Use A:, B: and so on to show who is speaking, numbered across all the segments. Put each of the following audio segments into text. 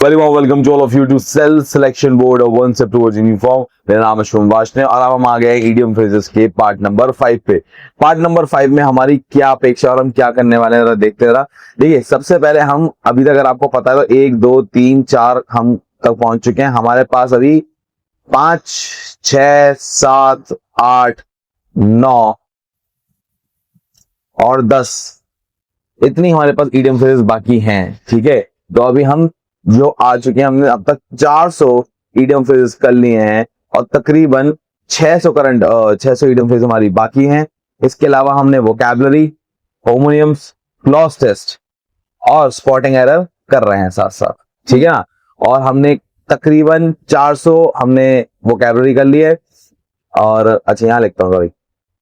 A: Very warm welcome to all of you to self selection board of one step towards uniform. मेरा नाम है शुभम वाशने और अब हम आ गए इडियम फ्रेजेस के पार्ट नंबर 5 पे। पार्ट नंबर 5 में हमारी क्या अपेक्षा और हम क्या करने वाले हैं देखते हैं। देखिए, सबसे पहले हम अभी तक अगर आपको पता है तो 1 2 3 4 हम तक पहुंच चुके हैं। हमारे पास अभी 5 6 7 8 9 और 10 इतनी हमारे पास इडियम फ्रेजेस बाकी हैं। ठीक है, तो अभी हम जो आ चुके हैं, हमने अब तक 400 इडियम फ्रेजेस कर लिए हैं और तकरीबन 600 इडियम फ्रेजेस हमारी बाकी हैं। इसके अलावा हमने वोकैबुलरी, होमोनियम्स, क्लॉज टेस्ट और स्पॉटिंग एरर कर रहे हैं साथ साथ। ठीक है ना, और हमने तकरीबन 400 हमने वोकैबुलरी कर लिए और अच्छा यहां लिखता हूँ, सॉरी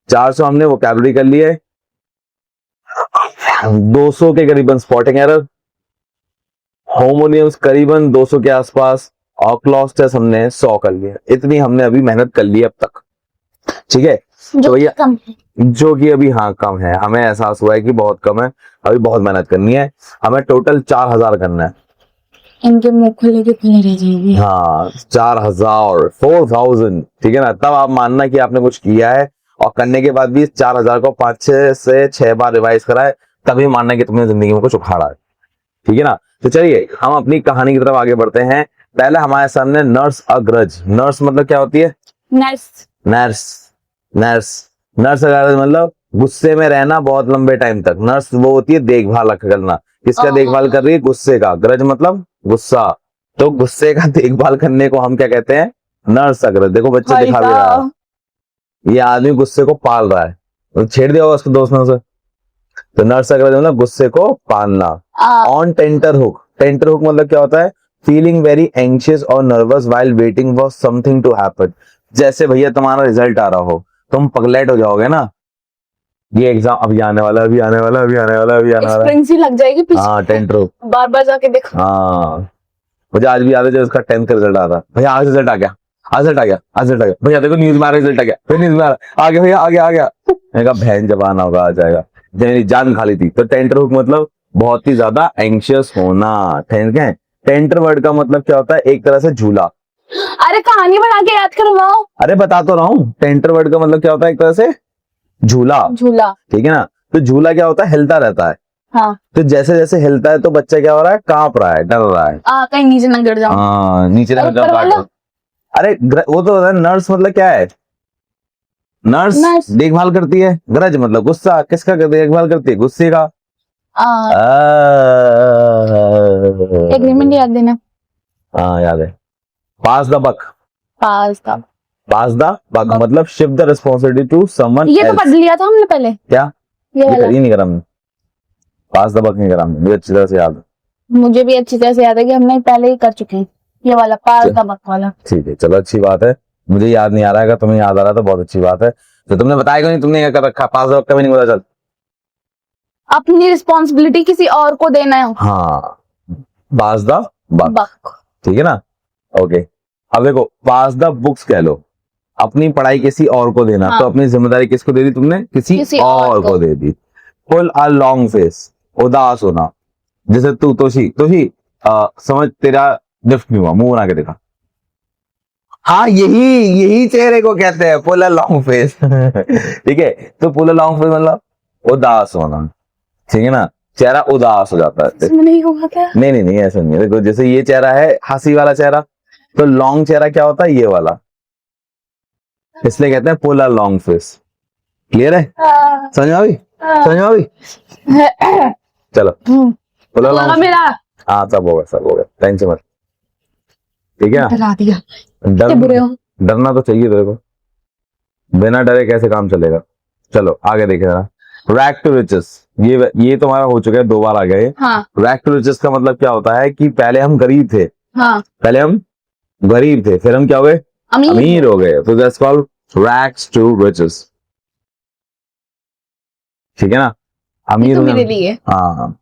A: 400 हमने वोकैबुलरी कर लिए, 200 के करीबन स्पॉटिंग एरर, होमोनियम्स करीबन 200 के आसपास और क्लॉज टेस्ट हमने 100 कर लिया। इतनी हमने अभी मेहनत कर ली अब तक। ठीक है, तो भैया जो कि अभी हाँ कम है, हमें एहसास हुआ है कि बहुत कम है, अभी बहुत मेहनत करनी है। हमें टोटल 4000 करना है।
B: इनके मुंह खुले के खुले रह जाएंगे।
A: हाँ 4000 4000। ठीक है ना, तब आप मानना कि आपने कुछ किया है और करने के बाद भी 4000 को 5 से 6 बार रिवाइज करा है, तभी मानना कि तुमने जिंदगी में कुछ उखाड़ा है। ठीक है ना, तो चलिए हम अपनी कहानी की तरफ आगे बढ़ते हैं। पहले हमारे सामने नर्स अग्रज। नर्स मतलब क्या होती है?
B: नर्स।
A: नर्स नर्स नर्स अग्रज मतलब गुस्से में रहना बहुत लंबे टाइम तक। नर्स वो होती है देखभाल करना। किसका देखभाल कर रही है? गुस्से का। ग्रज मतलब गुस्सा, तो गुस्से का देखभाल करने को हम क्या कहते हैं? नर्स अग्रज। देखो बच्चे दिखा भी रहा है, ये आदमी गुस्से को पाल रहा है, तो छेड़ दिया होगा उसको दोस्तों से। तो नर्स अग्रज मतलब गुस्से को पालना। On tenter hook. Tenter hook मतलब क्या होता है? फीलिंग वेरी एंशियस और nervous while waiting for something to happen. जैसे भैया तुम्हारा रिजल्ट आ रहा हो, तुम पगलेट हो जाओगे ना, ये एग्जाम अभी आने वाला, अभी आने वाला, अभी आने वाला, अभी आने वाला,
B: एक्सपीरियंस ही लग जाएगी पीछे।
A: हाँ टेंटर हुक,
B: बार बार जाके देखो।
A: हाँ मुझे आज भी याद है जब उसका 10th का रिजल्ट आता, भैया आज रिजल्ट आ गया, आज रिजल्ट आ गया, आज रिजल्ट आ गया, भैया देखो न्यूज में आ रहा रिजल्ट आ गया, फिर न्यूज में आ गया भैया, आ गया आ गया। मैंने कहा बहन जब आना होगा आ जाएगा, जब मेरी जान खाली थी। तो टेंटर हुक मतलब बहुत ही ज्यादा एंशियस होना। ठीक है, टेंटर वर्ड का मतलब क्या होता है? एक तरह से झूला।
B: अरे कहानी बना के याद करवाओ।
A: अरे बता तो रहा हूँ, टेंटर वर्ड का मतलब क्या होता है? एक तरह से झूला।
B: झूला।
A: ठीक है ना, तो झूला क्या होता है? हिलता रहता है।
B: हाँ।
A: तो जैसे जैसे हिलता है तो बच्चा क्या हो रहा है? कांप रहा है, डर रहा है।
B: कहीं नीचे न गिर जाओ।
A: हाँ नीचे ना गिर जाओ। अरे वो तो होता है। नर्स मतलब क्या है? नर्स देखभाल करती है। ग्रज मतलब गुस्सा। किसका देखभाल करती है? गुस्से का।
B: एग्रीमेंट याद देना।
A: हाँ याद है। पास the buck.
B: Pass the
A: buck मतलब shift the responsibility to someone.
B: ये तो पढ़ लिया था हमने पहले।
A: क्या? ये नहीं करा हमने। पास द बक नहीं करा हमने, मुझे अच्छी तरह से याद है।
B: मुझे भी अच्छी तरह से याद है कि हमने पहले ही कर चुके हैं ये वाला पास द बक वाला।
A: ठीक है चलो अच्छी बात है, मुझे याद नहीं आ रहा है, तुम्हें याद आ रहा है तो बहुत अच्छी बात है। तो तुमने बताया क्यों नहीं? तुमने क्या कर रखा? पास द बक का भी नहीं पता। चल,
B: अपनी रिस्पॉन्सिबिलिटी किसी और को देना है।
A: हाँ पास द बक। ठीक है ना, ओके। अब देखो पास द बुक्स कह लो, अपनी पढ़ाई किसी और को देना। हाँ। तो अपनी जिम्मेदारी किसको दे दी तुमने? किसी और को दे दी। पुल अ लॉन्ग फेस, उदास होना। जैसे तू तोशी समझ, तेरा लिफ्ट नहीं हुआ, मुंह बना के देखा। हाँ यही चेहरे को कहते हैं पुल अ लॉन्ग फेस। ठीक है, तो पुल अ लॉन्ग फेस मतलब उदास होना। ठीक है ना, चेहरा उदास हो जाता है।
B: नहीं होगा क्या?
A: नहीं ऐसा नहीं है। देखो जैसे ये चेहरा है हंसी वाला चेहरा, तो लॉन्ग चेहरा क्या होता है? ये वाला, इसलिए कहते हैं पुल अ लॉन्ग फेस। क्लियर है? समझ में भी? चलो पुल अ लॉन्ग। मेरा हाँ सब होगा, टेंशन मत। ठीक है,
B: डरा दिया।
A: डरना तो चाहिए तेरे को, बिना डरे कैसे काम चलेगा। चलो आगे देखे जरा। रैग टू रिचेस, ये तुम्हारा हो चुका है, 2 बार आ गया ये। हाँ। रैग टू रिचेस का मतलब क्या होता है कि पहले हम गरीब थे। हाँ। पहले हम गरीब थे, फिर हम क्या हो गए? अमीर हो गए। तो that's called rags to riches. ठीक है ना, अमीर होने लिए। हाँ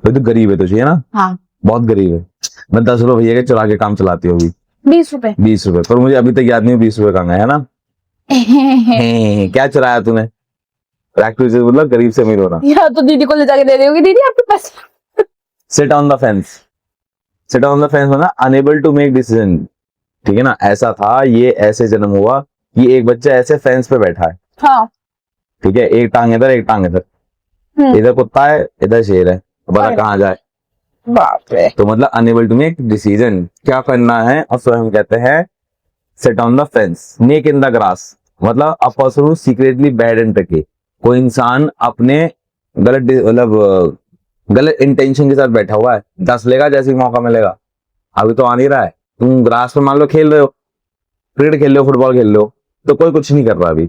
A: तो गरीब है तो चाहिए ना। हाँ बहुत गरीब है। मैं 10 रुपए भैया के चुरा के काम चलाती होगी।
B: 20 रुपए।
A: पर मुझे अभी तक याद नहीं 20 रुपए कहाँ है ना। क्या चुराया तूने? रैग टू रिचेस मतलब गरीब से अमीर होना।
B: या तो दीदी को ले जाके दे रही होगी, दीदी आपके पास।
A: Sit on the fence. Sit on the fence मतलब अनेबल टू मेक डिसीजन, ठीक है ना। ऐसा था, ये ऐसे जन्म हुआ कि एक बच्चा ऐसे फेंस पे बैठा है,
B: हाँ।
A: ठीक है, एक टांग इधर एक टांग इधर, इधर कुत्ता है इधर शेर है, बता
B: अरे
A: कहाँ जाए।
B: बाप रे।
A: तो मतलब अनेबल टू मेक डिसीजन, क्या करना है, और सो हम कहते हैं sit on the fence. Snake in the grass मतलब a person secretly bad and tricky, कोई इंसान अपने मतलब गलत इंटेंशन के साथ बैठा हुआ है, दस लेगा जैसे ही मौका मिलेगा। अभी तो आ नहीं रहा है, तुम ग्रास पे मान लो खेल रहे हो, क्रिकेट खेल रहे हो, फुटबॉल खेल रहे हो, तो कोई कुछ नहीं कर रहा अभी,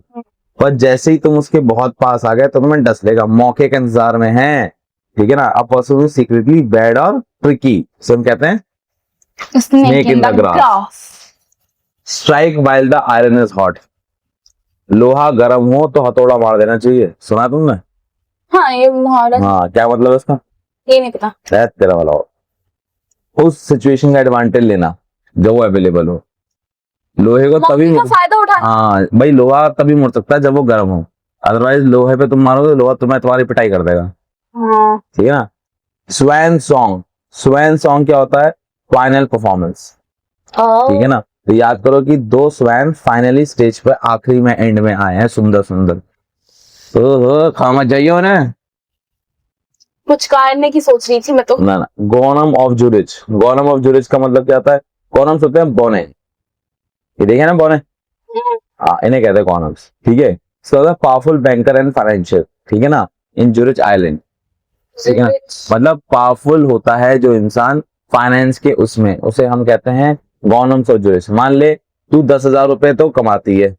A: पर जैसे ही तुम उसके बहुत पास आ गए तो तुम्हें डस लेगा, मौके के इंतजार में है, ठीक है ना। अ पर्सन सीक्रेटली बैड और ट्रिकी, से हम कहते हैं
B: snake in the
A: grass.
B: Grass.
A: Strike while the iron is hot, लोहा गर्म हो तो हथौड़ा मार देना चाहिए, सुना तुमने?
B: हाँ, ये मुहावरा।
A: हाँ, क्या मतलब है इसका?
B: ये नहीं पता।
A: शायद तेरा वाला हो। उस सिचुएशन का एडवांटेज लेना जब वो अवेलेबल हो, लोहे को तभी,
B: मौके का फायदा उठाना।
A: हाँ भाई, लोहा तभी मुड़ सकता है जब वो गर्म हो, अदरवाइज लोहे पे तुम मारोगे लोहा तुम्हारी पिटाई कर देगा,
B: हाँ।
A: ठीक है ना। स्वैन सॉन्ग, स्वैन सॉन्ग क्या होता है? फाइनल परफॉर्मेंस, ठीक है ना। तो याद करो कि दो स्वैन फाइनली स्टेज पे आखिरी में एंड में आए हैं, सुंदर सुंदर। तो खामा जाइयो ना।
B: कुछ काटने की सोच रही थी मैं तो।
A: ना ना, गोनम ऑफ जूरिच, गोनम ऑफ जूरिच का मतलब क्या होता है? गोनम्स होते हैं बोने, ये देखे ना बोने, हाँ इन्हें कहते हैं गोनम्स, ठीक है। So the powerful banker and financial, ठीक है ना, इन जूरिच आइलैंड, ठीक है ना। मतलब पावरफुल होता है जो इंसान फाइनेंस के उसमें, उसे हम कहते हैं गवर्नमेंट ऑफ जूरिच। मान ले तू 10,000 रुपए तो कमाती है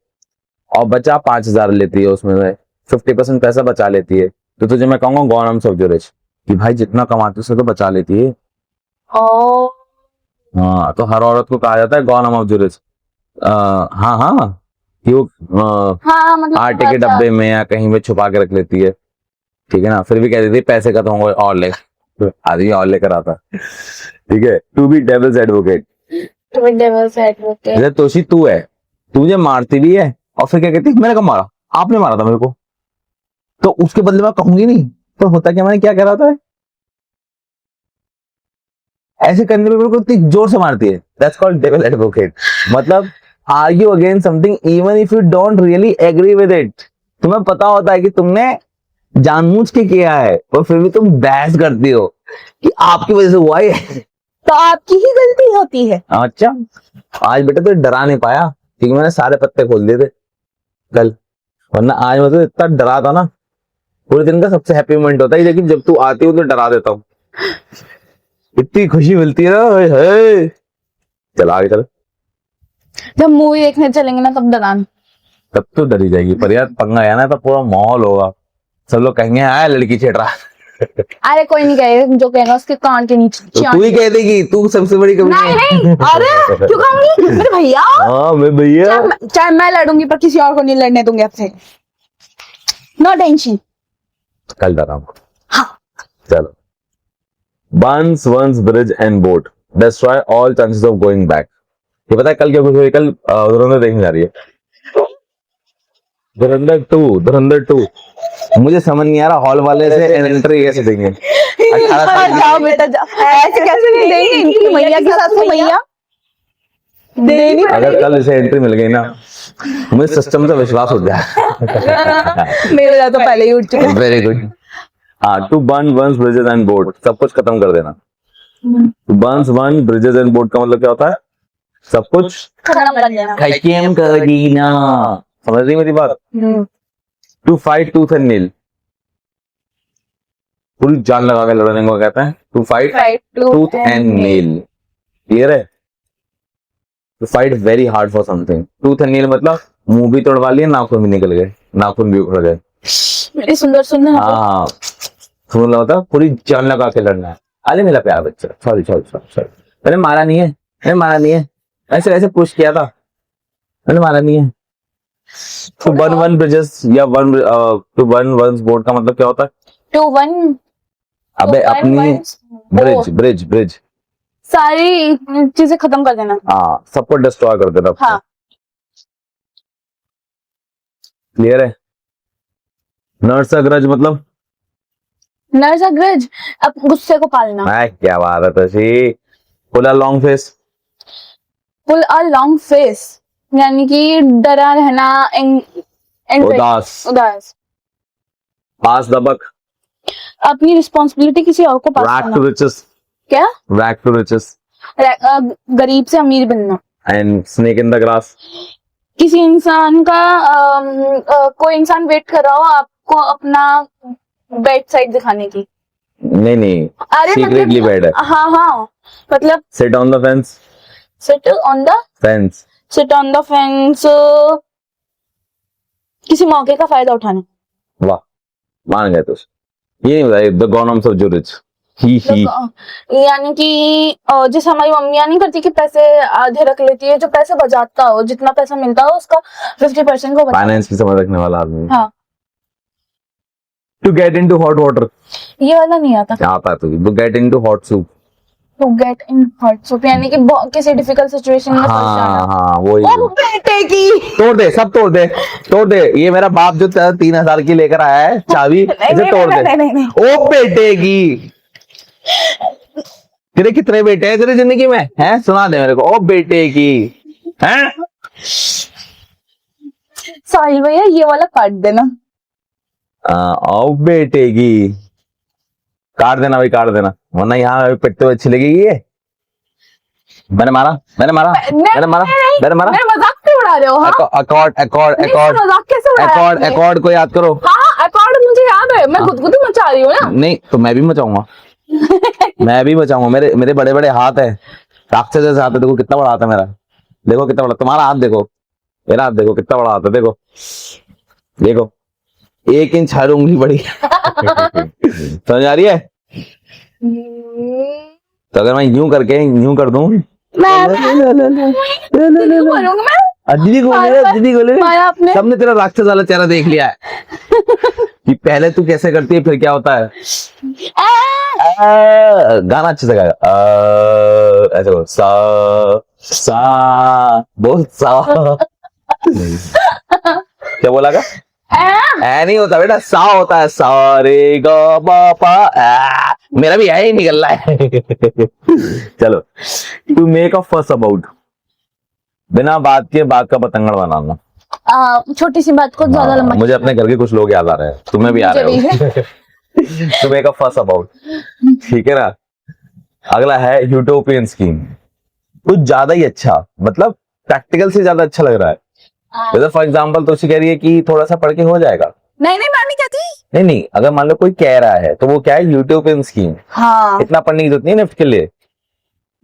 A: और बचा 5,000 लेती है, उसमें से 50% पैसा बचा लेती है, तो तुझे मैं कहूंगा गवर्नमेंट ऑफ जूरिच कि भाई जितना कमाती है उसे तो बचा लेती है।
B: ओ।
A: हाँ, तो हर औरत को कहा जाता है गवर्नमेंट ऑफ जूरिच। हाँ हाँ, कि वो
B: हाँ मतलब
A: आटे के डब्बे में या कहीं पे छुपा के रख लेती है, ठीक है ना। फिर भी कह देती है पैसे खत्म हो गए और ले, आदमी और लेकर आता, ठीक है। टू बी डेविल्स एडवोकेट, जैसे तोशी तू है, तू मुझे मारती भी है और फिर क्या कहती है मैंने कब मारा, आपने मारा था मेरे को, तो उसके बदले में कहूंगी नहीं, तो होता क्या, मैंने क्या कह रहा था, ऐसे करने पे मेरे को इतनी जोर से मारती है, दैट्स कॉल्ड डेविल एडवोकेट। मतलब argue against something even if you don't really agree with it, तुम्हें पता होता है कि तुमने जानबूझ के किया है, पर फिर भी तुम बहस करती हो कि आपकी वजह से हुआ है,
B: तो आपकी ही गलती होती है।
A: अच्छा, आज बेटा तो डरा नहीं पाया क्योंकि मैंने सारे पत्ते खोल दिए थे कल, वरना आज मैं तो इतना डरा था ना, पूरे दिन का सबसे हैप्पी मोमेंट होता है, लेकिन जब तू आती हो तो डरा देता हूँ, इतनी खुशी मिलती है ना, चल आगे चल।
B: जब मूवी देखने चलेंगे ना तब डराना।
A: तब तो डरी जाएगी, पर यार पंगा आया ना तो पूरा माहौल होगा, सब लोग कहेंगे आया लड़की छेड़ रहा।
B: अरे कोई नहीं कहेगा, जो कहेगा उसके कान के नीचे
A: तो तू ही कह देगी, तू सबसे बड़ी कमी
B: नहीं नहीं, अरे क्यों कहूंगी, मेरे भैया।
A: हाँ मैं भैया,
B: चाहे मैं लड़ूंगी पर किसी और को नहीं लड़ने दूंगी आपसे, नो टेंशन।
A: कल डरा हूँ।
B: हाँ।
A: चलो, burns one's bridge and boat, destroy all chances of going back. ये पता है कल क्या कुछ हुई? कल धुरंधर देखने जा रही है, धुरंधर टू, मुझे समझ नहीं आ रहा हॉल वाले से एंट्री कैसे देंगे, 18 साल
B: जाओ बेटा जाओ, ऐसे कैसे नहीं देंगे, इनकी मैया के साथ मैया देनी
A: अगर कल इसे एंट्री मिल गई ना, मुझे सिस्टम से विश्वास उठ गया।
B: मेरा तो पहले ही उठ चुका है।
A: Very good. हाँ, to burn one's bridges and boat, सब कुछ खत्म कर देना। Burns one bridges and boat का मतलब क्या होता है? सब कुछ
B: खत्म कर देना।
A: खत्म कर देना, समझ रही मेरी बात? To fight tooth and nail, पूरी जान लगा के लड़ने को कहते हैं to fight tooth and nail, clear है? To fight very hard for something, tooth and nail मतलब मुंह भी तोड़वा लिए, नाखून भी निकल गए, नाखून भी उखड़ गए।
B: मेरी सुंदर सुंदर
A: हाँ, सुन लो, होता पूरी जान लगा के लड़ना है। अरे मेरा प्यार बच्चा, सॉरी सॉरी सॉरी सॉरी, मैंने मारा नहीं है, मैंने मारा नहीं है, ऐसे ऐसे पुश किया था, मैंने मारा नहीं है। टू बर्न वन ब्रिजेस या टू बर्न वन बोट का मतलब क्या होता है?
B: 2-1
A: अबे अपनी ब्रिज ब्रिज
B: सारी चीजें खत्म कर देना।
A: हाँ, सबको डिस्ट्रॉय कर देना।
B: हाँ।
A: क्लियर है? नर्स अग्रज मतलब
B: नर्स अग्रज, अब गुस्से को पालना।
A: क्या बात है तशी, pull a long face,
B: pull a long face यानी कि डरा रहना,
A: उदास,
B: उदास,
A: पास द बक,
B: अपनी रिस्पॉन्सिबिलिटी किसी और को पास
A: रैग
B: करना।
A: टू रिचेस,
B: क्या?
A: रैग टू रिचेस,
B: गरीब से अमीर बनना।
A: And snake in the grass,
B: किसी इंसान का कोई इंसान वेट कर रहा हो आपको अपना बेड साइड दिखाने की।
A: नहीं
B: अरे
A: सीक्रेटली बैड है।
B: हाँ हाँ, मतलब
A: seat on the fence,
B: sit on the
A: fence,
B: sit on the fence, किसी मौके का फायदा उठाने।
A: वाह मान गए तो ये नहीं बताइए द गॉनम्स ऑफ जो रिच, ही
B: यानी कि जैसे हमारी मम्मियाँ नहीं करती कि पैसे आधे रख लेती है, जो पैसे बचाता हो, जितना पैसा मिलता हो उसका 50% को बचाता
A: फाइनेंस की समझ रखने वाला आदमी।
B: है। हाँ,
A: to get into hot water,
B: ये वाला नहीं आता।
A: आता है तो get into hot soup,
B: to get in hot soup यानी कि किसी डिफिकल्ट सिचुएशन में फंस जाना।
A: हाँ वही।
B: ओ बेटे की,
A: तोड़ दे, सब तोड़ दे, तोड़ दे। ये मेरा बाप जो 3,000 की लेकर आया है चाबी, इसे तोड़ दे।
B: नहीं।
A: ओ बेटे की, तेरे कितने बेटे हैं तेरी जिंदगी में हैं? सुना दे मेरे को। ओ बेटे की हैं?
B: साहिल भैया ये वाला काट देना।
A: ओ बेटे की, काट देना भाई, काट देना, वरना यहाँ पिटते हुए अच्छी लगेगी ये। मैंने मारा।
B: मेरे मजाक क्यों उड़ा रहे हो? हाँ? मजाक कैसे उड़ाया आपने?
A: अकॉर्ड को याद करो।
B: हाँ, अकॉर्ड मुझे याद है, मैं गुदगुदी मचा रही हूँ ना।
A: नहीं तो मैं भी मचाऊंगा, मैं भी मचाऊंगा। मेरे बड़े बड़े हाथ है, राक्षस जैसे हाथ है। देखो कितना बड़ा हाथ है मेरा, देखो कितना बड़ा। तुम्हारा हाथ देखो, मेरा हाथ देखो कितना बड़ा हाथ है। देखो देखो, 1 इंच हर उंगली बड़ी समझ आ रही है? तो अगर मैं यूं करके यूं कर दूं, दीदी को सबने तेरा राक्षस वाला चेहरा देख लिया है कि पहले तू कैसे करती है, फिर क्या होता है। गाना अच्छे से गाएगा। ऐसे बोल, सा बोल, सा क्या बोला का? ऐ नहीं होता बेटा, सा होता है। सारे गा मा पा। मेरा भी यही निकल रहा है चलो, टू मेक अ फस अबाउट, बिना बात के बात का पतंगड़ बनाना।
B: छोटी सी बात को ज्यादा लंबा।
A: मुझे अपने घर के कुछ लोग याद आ रहे हैं, तुम्हें भी आ रहे हो टू मेक अ फस अबाउट, ठीक है ना। अगला है यूटोपियन स्कीम, कुछ ज्यादा ही अच्छा, मतलब प्रैक्टिकल से ज्यादा अच्छा लग रहा है। जैसे फॉर एग्जाम्पल तो उसे कह रही है कि थोड़ा सा पढ़ के हो जाएगा।
B: नहीं मैं नहीं कहती।
A: नहीं, अगर मान लो कोई कह रहा है तो वो क्या है, यूटोपियन स्कीम।
B: हाँ,
A: इतना पढ़ने की जरूरत नहीं है निफ्ट के लिए,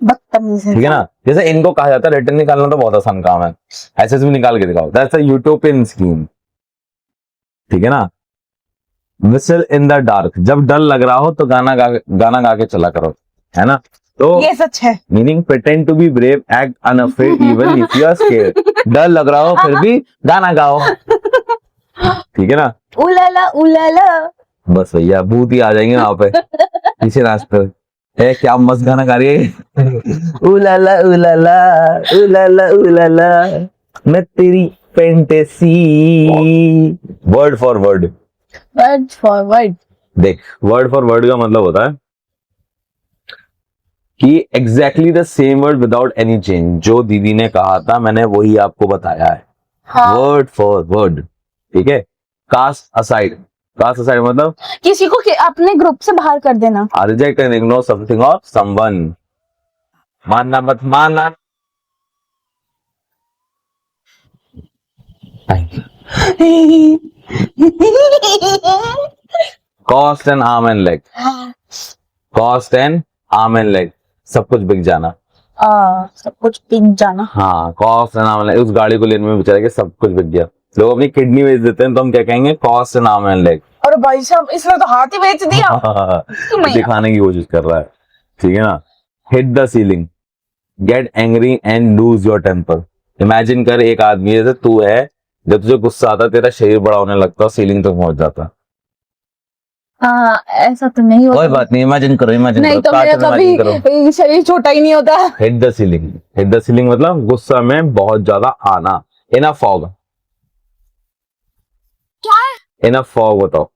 B: बदतमीज है।
A: ठीक है ना। जैसे इनको कहा जाता है रिटर्न निकालना तो बहुत आसान काम है, एसएसबी निकाल के दिखाओ, दैट्स अ यूटोपियन स्कीम, ठीक है ना। विसल इन द डार्क, जब डर लग रहा हो तो गाना गा के चला करो, है ना। तो
B: ये सच है।
A: Meaning pretend to be brave, act unafraid even if you are scared. डर लग रहा हो फिर भी गाना गाओ, ठीक है ना।
B: उलाला
A: बस भैया भूत ही आ जाएंगे वहां पे पीछे नाचते हुए। है क्या मस्त गाना गा रही है उलाला उलाला उलाला उलाला, मैं तेरी फैंटेसी। वर्ड फॉर वर्ड, देख वर्ड फॉर वर्ड का मतलब होता है कि exactly the same word without any change. जो दीदी ने कहा था मैंने वही आपको बताया है, वर्ड फॉर वर्ड, ठीक है। कास्ट असाइड, कास्ट असाइड मतलब
B: किसी को अपने ग्रुप से बाहर कर देना।
A: रिजेक्ट एंड इग्नोर समथिंग और समवन, मानना मत मानना। Cost and arm and leg, cost and arm and leg, सब कुछ बिक जाना।
B: सब कुछ बिक जाना।
A: हाँ, cost and arm and leg, उस गाड़ी को लेने में बेचारे के सब कुछ बिक गया। लोग अपनी किडनी बेच देते हैं तो हम क्या कहेंगे, cost and arm and leg.
B: और भाई साहब इसने तो हाथ ही बेच दिया
A: दिखाने की कोशिश कर रहा है, ठीक है ना। Hit the ceiling, get angry and lose your temper. Imagine कर एक आदमी जैसे तू है, जब तुझे गुस्सा आता तेरा शरीर बड़ा होने लगता, सीलिंग तक पहुंच जाता।
B: ऐसा तो नहीं होता।
A: कोई बात नहीं, इमेजिन करो, इमेजिन
B: नहीं
A: करो,
B: तो मेरा कभी शरीर छोटा ही नहीं होता।
A: Hit the ceiling, hit the ceiling मतलब गुस्सा में बहुत ज्यादा आना। इन अ फॉग,
B: क्या
A: इन अ फॉग बताओ।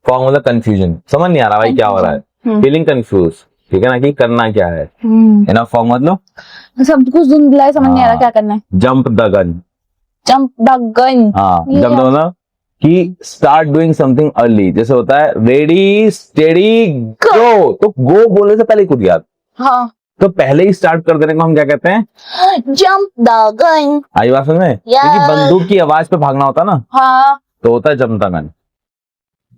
A: फॉग मतलब कंफ्यूजन, समझ नहीं आ रहा भाई क्या हो रहा है, फीलिंग कंफ्यूज, ठीक है ना, कि करना क्या है।
B: हम्म,
A: इनफ फॉर मतलब
B: सब कुछ धुंधला है, समझ नहीं आ रहा
A: हाँ।
B: क्या करना है।
A: Jump the gun.
B: Jump the gun.
A: हाँ,
B: ये
A: जंप
B: क्या?
A: मतलब कि स्टार्ट डूइंग समथिंग अर्ली। जैसे होता है रेडी स्टेडी गो, तो गो बोलने से पहले कूद गया,
B: हाँ,
A: तो पहले ही स्टार्ट कर देने को हम क्या कहते हैं?
B: Jump the gun.
A: आई बात समझ में? क्योंकि बंदूक की आवाज पे भागना होता ना,
B: हाँ।
A: तो होता है जंप द गन।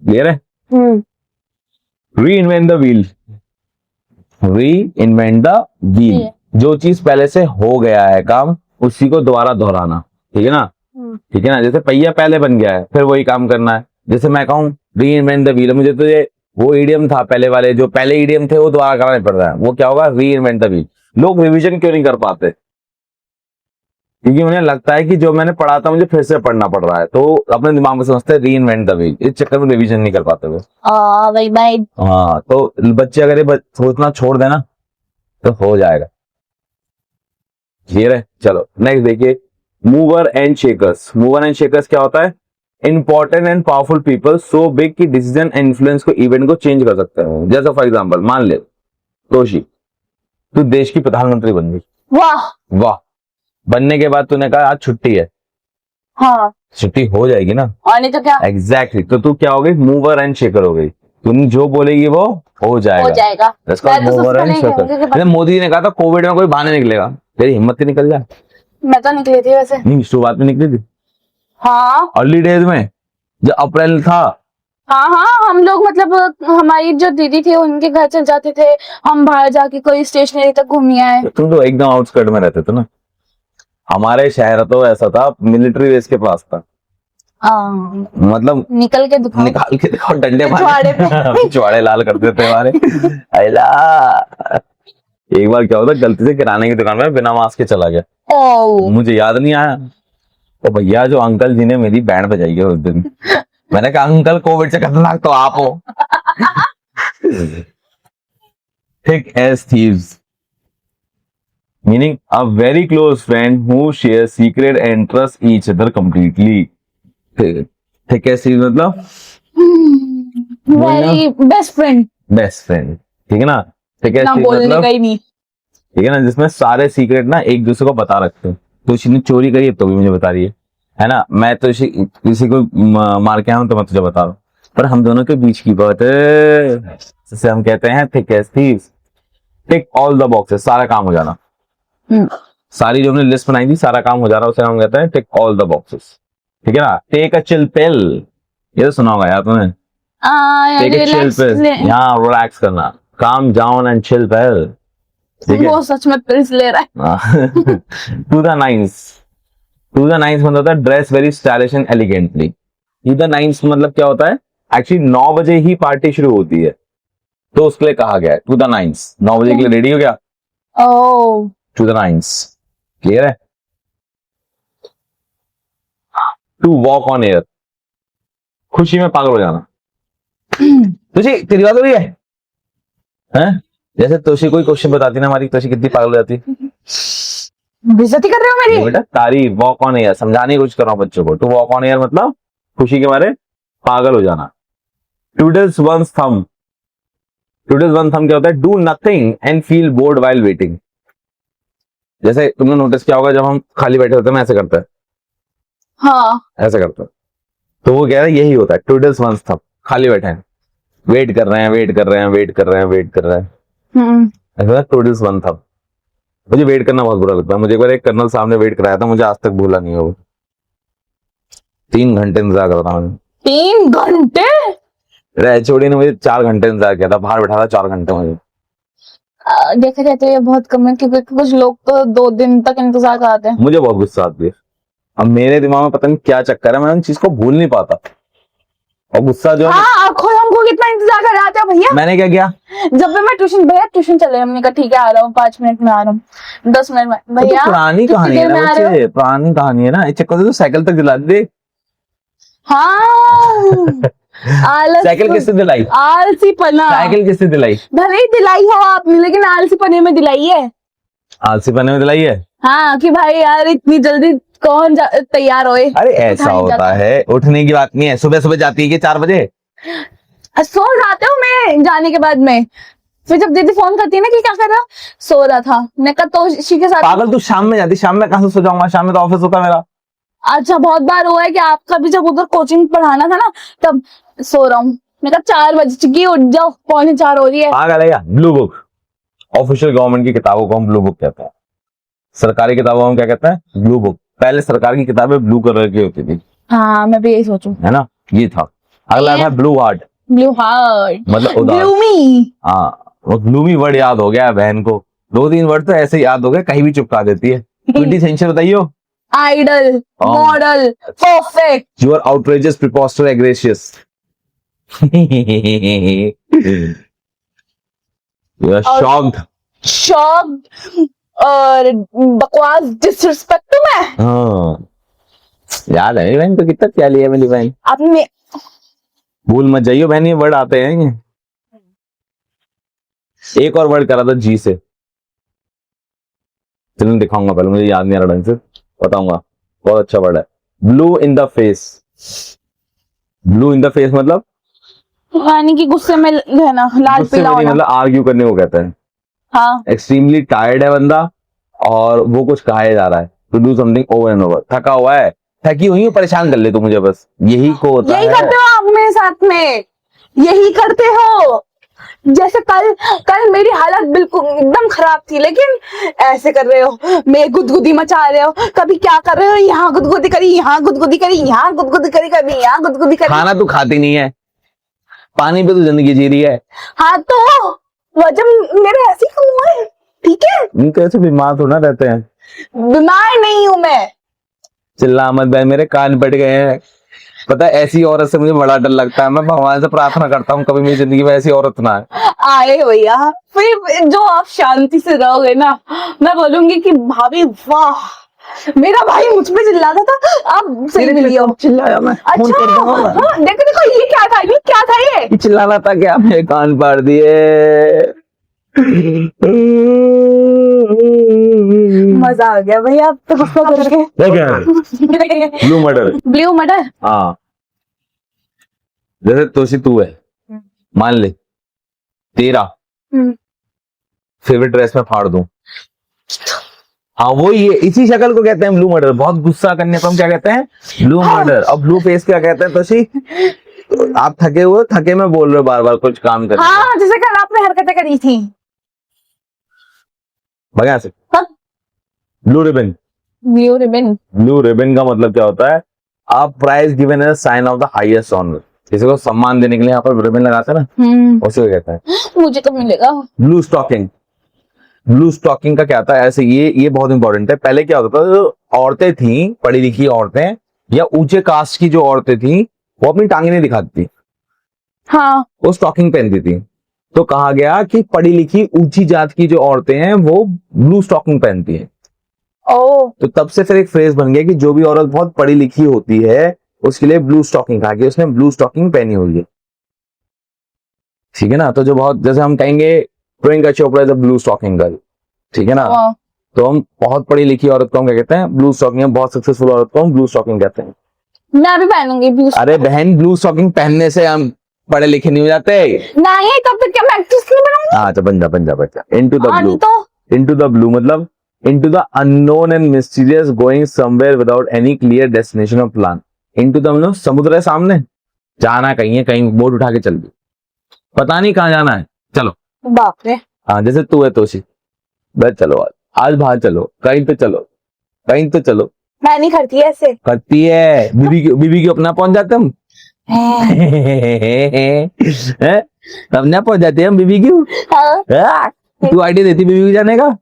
A: क्लियर है?
B: हम्म,
A: री इन्वेंट द व्हील। री इन्वेंट द व्हील,
B: ये।
A: जो चीज पहले से हो गया है काम, उसी को दोबारा दोहराना। ठीक है ना? ठीक है ना? जैसे पहिया पहले बन गया है, फिर वही काम करना है। जैसे मैं कहूँ री इन्वेंट द व्हील, मुझे तो ये वो ईडियम था पहले वाले, जो पहले ईडियम थे वो दोबारा कराने पड़ रहा है। वो क्या होगा? री इन्वेंट द व्हील। लोग रिवीजन क्यों नहीं कर पाते? क्योंकि उन्हें लगता है कि जो मैंने पढ़ा था मुझे फिर से पढ़ना पड़ रहा है, तो अपने दिमाग में समझते हैं री इन्वेंट द व्हील। इस चक्कर में रिवीजन नहीं कर पाते वो।
B: वही भाई।
A: हाँ, तो बच्चे अगर ये सोचना छोड़ देना तो हो जाएगा। क्लियर है? चलो नेक्स्ट देखिए, mover and shakers. Mover and shakers क्या होता है? Important and powerful people, so big कि डिसीजन एंड इन्फ्लुएंस को, इवेंट को चेंज कर सकते हैं। जैसे फॉर एग्जांपल मान ले तोशी, तू देश की प्रधानमंत्री बन गई।
B: वाह।
A: वाह, बनने के बाद तूने कहा आज छुट्टी है,
B: हाँ,
A: छुट्टी हो जाएगी ना?
B: और नहीं तो क्या?
A: एग्जैक्टली, तो तू क्या हो गई? मूवर एंड शेकर हो गई। तुम जो बोलेगी वो हो जाएगा।
B: हो जाएगा।
A: That's called
B: मैं तो
A: mover
B: सबसे
A: and
B: नहीं
A: shaker।
B: कहूंगी कि
A: जैसे मोदी ने कहा था कोविड में कोई बाहर नहीं निकलेगा, तेरी हिम्मत ही निकल जाए।
B: मैं तो निकली थी वैसे।
A: नहीं, शुरुआत में निकली थी,
B: हाँ
A: अर्ली डेज में, जब अप्रैल था।
B: हाँ हाँ, हम लोग मतलब हमारी जो दीदी थी उनके घर चल जाते थे, हम बाहर जाके कोई स्टेशनरी तक घूमी आए।
A: तुम तो एकदम आउटस्कर्ट में रहते थे ना। हमारे शहर तो ऐसा था, मिलिट्री बेस के पास था। मतलब
B: निकल के दिखाओ।
A: निकाल के देखो, डंडे
B: पिछवाड़े पे।
A: पिछवाड़े लाल कर देते हमारे। अला, एक बार क्या होता, गलती से किराने की दुकान में बिना मास्क के चला गया।
B: ओ,
A: मुझे याद नहीं आया, तो भैया जो अंकल जी ने मेरी बैंड बजाई है उस दिन, मैंने कहा अंकल कोविड से खतरनाक तो आप हो। Thick as thieves, meaning a very close friend who share secret and trust each other completely. Thick as thieves मतलब
B: very best friend.
A: Best friend, ठीक है ना? थिक एज
B: ना
A: थीव्स
B: बोलने
A: मतलब,
B: का ही नहीं।
A: ठीक है ना, जिसमें सारे सीक्रेट ना एक दूसरे को बता रखते हैं। तो इसने चोरी करी है तो भी मुझे बता रही है ना? मैं तो किसी को मार के आया हूं तो मैं तुझे बता रहा हूँ, पर हम दोनों के बीच की बात है, जिसे हम कहते हैं thick as thieves. Tick all the boxes, सारा काम हो जाना। सारी जो हमने लिस्ट बनाई थी, सारा काम हो जा रहा है, उसे हम कहते हैं टिक ऑल द बॉक्सेस। ठीक है ना? टेक अ चिल पिल, ये तो सुना होगा यार तुमने। टेक अ चिल पिल, यहाँ रिलैक्स करना, calm down and chill pill.
B: वो सच में पिल्स ले रहा है।
A: To the nines, to the nines मतलब होता है dress very stylish and elegantly. To the nines मतलब क्या होता है? एक्चुअली 9 बजे ही पार्टी शुरू होती है, तो उसके लिए कहा गया है टू द नाइन्स। 9 बजे के लिए रेडी हो गया,
B: ओह,
A: टू द नाइन्स। क्लियर है? टू वॉक ऑन एयर, खुशी में पागल हो जाना। तुझे तेरी बात हो रही है? हैं? जैसे तोशी कोई क्वेश्चन बताती ना हमारी, तोशी कितनी पागल हो जाती।
B: बेइज्जती कर रहे हो मेरी?
A: बेटा तारीफ, वॉक ऑन एयर, समझाने की कोशिश कर रहा हूं बच्चों को। टू वॉक ऑन एयर मतलब खुशी के मारे पागल हो जाना। टूडल्स वंस थम, टूडल्स वन थम क्या होता है? Do nothing and feel bored while waiting. जैसे तुमने नोटिस किया होगा, जब हम खाली बैठे होते हैं, ऐसे करते हैं,
B: हाँ,
A: ऐसे करते हैं, तो वो कह रहा है यही होता है टूडल्स वंस थम। खाली बैठे हैं, वेट कर रहे हैं, वेट कर रहे हैं, वेट कर रहे हैं, वेट कर रहे हैं, ऐसा टूडल्स वन थम। मुझे वेट करना बहुत बुरा लगता है। मुझे एक बार एक कर्नल साहब ने वेट कराया था, मुझे आज तक भूला नहीं हो। 3 घंटे इंतजार कर रहा था मैंने।
B: 3 घंटे?
A: एचओडी ने मुझे 4 घंटे इंतजार किया था, बाहर बैठा था 4 घंटे मुझे।
B: देखा जाए तो ये बहुत कम है, क्योंकि कुछ लोग तो 2 दिन तक इंतजार कराते हैं।
A: मुझे बहुत गुस्सा आती है। अब मेरे दिमाग में पता नहीं क्या चक्कर है, मैं उन चीज को भूल नहीं पाता, और गुस्सा जो है,
B: हाँ, खुद हमको कितना इंतजार कराते हो भैया।
A: मैंने क्या किया?
B: जब भी मैं ट्यूशन, भैया ट्यूशन चले, हमने कहा ठीक है आ रहा हूँ, 5 मिनट में आ रहा हूँ, 10 मिनट में।
A: तो
B: भैया
A: पुरानी
B: कितनी
A: कहानी है
B: देर
A: ना
B: में आ रहे हो?
A: बच्चे, पुरानी कहानी है ना। इस चक्कर से तो साइकिल तक दिला दे।
B: हाँ, आलस,
A: साइकिल किससे दिलाई?
B: आलसी पना।
A: साइकिल किससे दिलाई?
B: भले ही दिलाई हो आपने, लेकिन आलसी पने में दिलाई है।
A: आलसी पने में दिलाई है?
B: हाँ, कि भाई यार इतनी जल्दी कौन तैयार होए।
A: अरे ऐसा होता है, उठने की बात नहीं है। सुबह सुबह जाती है कि 4 बजे?
B: सो जाते हो मैं जाने के बाद में। फिर जब दीदी फोन करती है ना कि क्या कर रहा, सो रहा था, मैं कहा तोशी के साथ।
A: पागल, तू शाम में जाती, शाम में कहाँ से सो जाऊंगा, शाम में तो ऑफिस होता मेरा।
B: अच्छा, बहुत बार हुआ है कि आपका भी जब उधर कोचिंग पढ़ाना था ना, तब सो रहा हूँ। मैं कहा 4 बज चुकी, उठ जाओ, 3:45 हो रही है।
A: पागल है क्या? ब्लू बुक, ऑफिशियल गवर्नमेंट की किताबों को हम ब्लू बुक कहते हैं। सरकारी किताबों को हम क्या कहते हैं? Blue book. पहले सरकार की किताबें ब्लू कलर की होती थी,
B: हाँ, मैं भी यही सोचूं।
A: है ना, ये था। अगला था ब्लू हार्ट,
B: ब्लू हार्ट,
A: मतलब उदास।
B: ग्लूमी।
A: हाँ, वो ग्लूमी वर्ड याद हो गया बहन को, 2-3 वर्ड तो ऐसे याद हो गए, कहीं भी चिपका देती है। क्विटी सेंचर बताइयो।
B: Ideal, model, perfect.
A: You are outrageous, preposterous, egregious. You are shocked.
B: Shocked और बकवास, डिसरिस्पेक्ट टू मैं।
A: हाँ, याद है बहन तो, कितना प्यारी है मेरी बहन।
B: आपने
A: भूल मत जाइयो बहन, ये वर्ड आते हैं ये। एक और वर्ड करा था जी से, चलो दिखाऊंगा, पहले मुझे याद नहीं आ रहा ढंग से, बताऊंगा। बहुत अच्छा वर्ड है, blue in the face. Blue in the face मतलब
B: यानी कि गुस्से में रहना, लाल
A: गुस्से
B: पीला
A: में नहीं,
B: होना।
A: मतलब आर्ग्यू करने को कहते हैं।
B: हाँ,
A: एक्सट्रीमली टायर्ड है बंदा और वो कुछ कहा जा रहा है, to do something over and over. थका हुआ है, थकी हुई हूँ, परेशान कर ले तू मुझे, बस यही को होता
B: यही
A: है।
B: करते हो आप मेरे साथ में, यही करते हो। जैसे कल मेरी हालत बिल्कुल एकदम खराब थी, लेकिन ऐसे कर रहे हो, मैं गुदगुदी मचा रहे हो। कभी क्या कर रहे हो, यहाँ गुदगुदी करी, यहाँ गुदगुदी करी, यहाँ गुदगुदी करी, कभी यहाँ गुदगुदी करी।
A: खाना तू खाती नहीं है, पानी पे तू जिंदगी जी रही है।
B: हाँ, तो वजह मेरे ऐसे ही हुआ है, ठीक है।
A: इनके ऐसे बीमार थोड़ा रहते हैं।
B: बीमार नहीं हूं मैं।
A: चिल्ला मत बहन, मेरे कान पड़ गए हैं। पता है, ऐसी औरत से मुझे बड़ा डर लगता है। मैं भगवान से प्रार्थना करता हूँ कभी मेरी जिंदगी में ऐसी औरत ना आए।
B: आए भैया, फिर जो आप शांति से रहोगे ना, मैं बोलूंगी कि भाभी वाह। मेरा भाई मुझ पे चिल्लाता था, अब सही मिली हो।
A: चिल्लाया मैं, फोन
B: अच्छा,
A: कर दूंगा मैं।
B: हाँ, देखो देखो, ये क्या था, ये क्या था ये।
A: ये चिल्लाना था क्या? मेरे कान पाड़ दिए।
B: मजा आ गया भैया, अब तो गुस्सा करके।
A: Blue murder.
B: ब्लू मटर।
A: हाँ, जैसे तोशी तू है, मान ले तेरा फेवरेट ड्रेस में फाड़ दूं, हाँ वो ये इसी शक्ल को कहते हैं ब्लू मर्डर। बहुत गुस्सा करने पर हम क्या कहते हैं? Blue murder. और ब्लू फेस क्या कहते हैं तोशी? आप थके हुए, थके में बोल रहे हो बार बार कुछ काम कर।
B: हाँ, जैसे कल आपने हरकतें करी थी।
A: भगा से।
B: हाँ।
A: Blue ribbon.
B: Blue ribbon.
A: Blue ribbon का मतलब क्या होता है? आप prize given as sign of the highest honour. किसी को सम्मान देने के लिए यहाँ पर रिबन लगाते हैं ना, उसे कहता है।
B: मुझे कब मिलेगा?
A: Blue stocking. ब्लू स्टॉकिंग का क्या था ऐसे, ये बहुत इंपॉर्टेंट है। पहले क्या होता था, जो औरतें थी, पढ़ी लिखी औरतें या ऊंचे कास्ट की जो औरतें थी, वो अपनी टांगे नहीं दिखाती थी,
B: हाँ,
A: वो स्टॉकिंग पहनती थी। तो कहा गया कि पढ़ी लिखी ऊंची जात की जो औरतें हैं वो ब्लू स्टॉकिंग पहनती हैं।
B: ओ,
A: तो तब से फिर एक फ्रेज बन गया कि जो भी औरत बहुत पढ़ी लिखी होती है उसके लिए ब्लू स्टॉकिंग कहा कि उसने ब्लू स्टॉकिंग पहनी हुई है। ठीक है ना? तो जो बहुत, जैसे हम कहेंगे Priyanka Chopra is a blue stocking girl, ठीक है ना? तो हम बहुत पढ़ी लिखी औरत को हम क्या कहते हैं? Blue stocking. बहुत सक्सेसफुल औरत को हम ब्लू स्टॉकिंग कहते हैं।
B: मैं भी पहनूंगी ब्लू।
A: अरे बहन, ब्लू स्टॉकिंग पहनने से हम पढ़े लिखे नहीं हो जाते।
B: नहीं, तब तक क्या मैं एक्ट्रेस नहीं बनूंगी?
A: हाँ, तो बन जा बन जा बन जा। Into the blue.
B: तो
A: इनटू द ब्लू मतलब into the unknown and mysterious, going somewhere without any clear destination और प्लान। इनटू द मतलब समुद्र है सामने, जाना कहीं है, कहीं बोट उठा के चल दी, पता नहीं कहाँ जाना है, चलो।
B: बाप रे।
A: हाँ, जैसे तू है तोशी, बस चलो आज बाहर चलो, कहीं तो चलो, कहीं तो चलो।
B: मैं नहीं करती ऐसे।
A: करती है, बीबी के अपना पहुंच जाते हम। तब ना पहुंच जाते हम बीबी क्यों?
B: हाँ।
A: तू आइडिया देती बीबी को जाने का।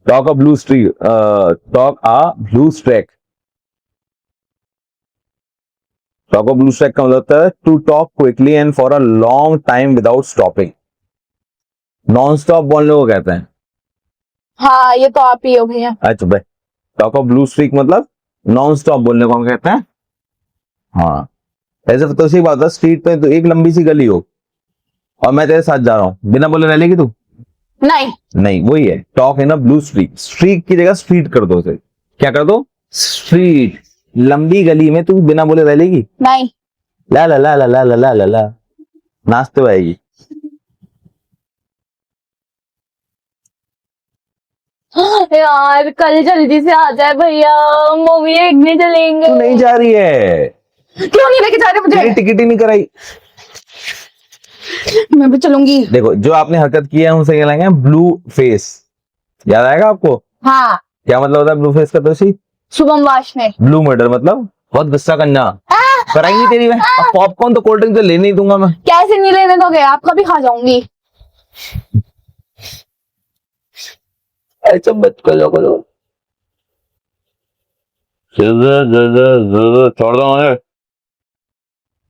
A: Talk a blue streak, talk a blue streak. Talk a blue streak का मतलब होता है to talk quickly and for a long time without stopping. Non stop बोलने को कहते हैं।
B: हाँ, ये तो आप ही हो भैया।
A: अच्छा भाई, टॉक ऑफ ब्लू स्ट्रीक मतलब नॉन स्टॉप बोलने को हम कहते हैं। हाँ, ऐसे तो सी बात है, स्ट्रीट पे तो एक लंबी सी गली हो और मैं तेरे साथ जा रहा हूँ, बिना बोले रह लेगी तू?
B: नहीं,
A: नहीं, वही है टॉक है ना ब्लू स्ट्रीक। स्ट्रीक की जगह स्ट्रीट कर दो उसे। क्या कर दो? स्ट्रीट। लंबी गली में तू बिना बोले रह लेगी?
B: नहीं।
A: ला ला ला ला ला ला ला ला ला। नाचते हुए आएगी।
B: यार कल जल्दी से आ जाए भैया, मूवी देखने चलेंगे।
A: तू नहीं जा रही है,
B: क्यों नहीं लेके जा रहे
A: तेरी
B: मुझे?
A: टिकट ही नहीं कराई।
B: मैं भी चलूंगी।
A: देखो जो आपने हरकत की है उसे कहलाएंगे ब्लू फेस, याद आएगा आपको?
B: हाँ,
A: क्या मतलब होता है ब्लू फेस का? दोषी
B: शुभम वाशने।
A: ब्लू मर्डर मतलब बहुत गुस्सा करना। कराएंगी तेरी मैं। अब पॉपकॉर्न तो कोल्ड ड्रिंक तो लेने ही दूंगा मैं।
B: कैसे नहीं लेने दोगे? आपका भी खा जाऊंगी।
A: ऐसा मत करो करो, छोड़ दो मुझे।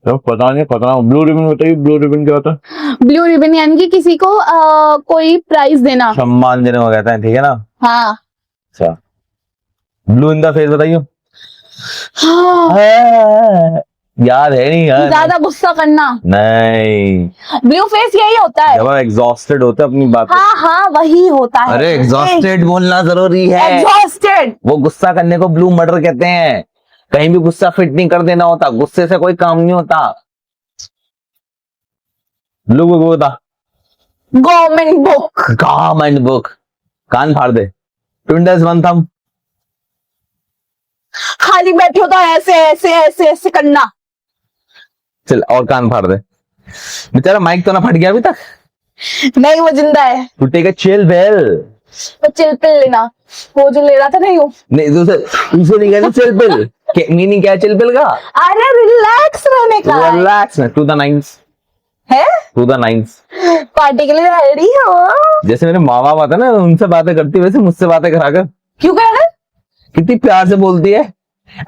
A: तो पता नहीं पता। ब्लू रिबन बताइए, ब्लू रिबन क्या होता है?
B: ब्लू रिबन यानी कि किसी को कोई प्राइज देना।
A: सम्मान देने को कहते हैं, ठीक है ना?
B: हाँ।
A: अच्छा, ब्लू इन द फेस बताइए।
B: हाँ,
A: याद है नहीं यार?
B: ज्यादा गुस्सा करना।
A: नहीं,
B: ब्लू फेस यही होता है।
A: जब एग्जॉस्टेड होते हैं अपनी बात।
B: हाँ हाँ, वही होता है।
A: अरे एग्जॉस्टेड बोलना जरूरी है।
B: एग्जॉस्टेड।
A: वो गुस्सा करने को ब्लू मर्डर कहते हैं। कहीं भी गुस्सा फिट नहीं कर देना होता, गुस्से से कोई काम नहीं होता। ब्लू बुक होता,
B: गवर्नमेंट बुक।
A: Government book. कान फाड़ दे। टुंडस वन थम।
B: खाली बैठे हो तो ऐसे ऐसे ऐसे ऐसे करना।
A: चल और कान फाड़ दे। बेचारा माइक तो ना फट गया अभी तक।
B: नहीं, वो जिंदा है।
A: To take a chill pill.
B: तो चिल पिल लेना, वो जो ले रहा था नहीं वो।
A: नहीं दूसरे नहीं कहते चिल पिल। मीनिंग क्या है चिल पिल का?
B: अरे रिलैक्स रहने का है।
A: Relax to the nines.
B: है?
A: To the nines.
B: पार्टी के लिए रेडी हो?
A: जैसे मेरे माँ बाप आते ना उनसे बातें करती, वैसे मुझसे बातें कराकर।
B: क्यों कर रहे?
A: कितनी प्यार से बोलती है,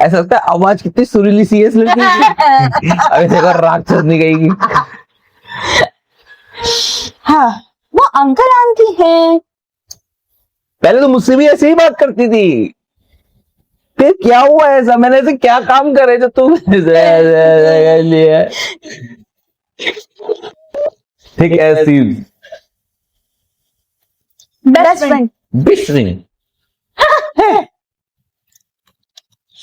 A: ऐसा लगता है आवाज कितनी सुरीली सी है इस लड़की की। अभी देखो राक्षस नहीं गई।
B: हाँ, वो अंकल आंटी है।
A: पहले तो मुझसे भी ऐसे ही बात करती थी, फिर क्या हुआ ऐसा? मैंने ऐसे क्या काम करे जो तुम लिए? ठीक ऐसी
B: बेस्ट फ्रेंड।
A: बिश्री।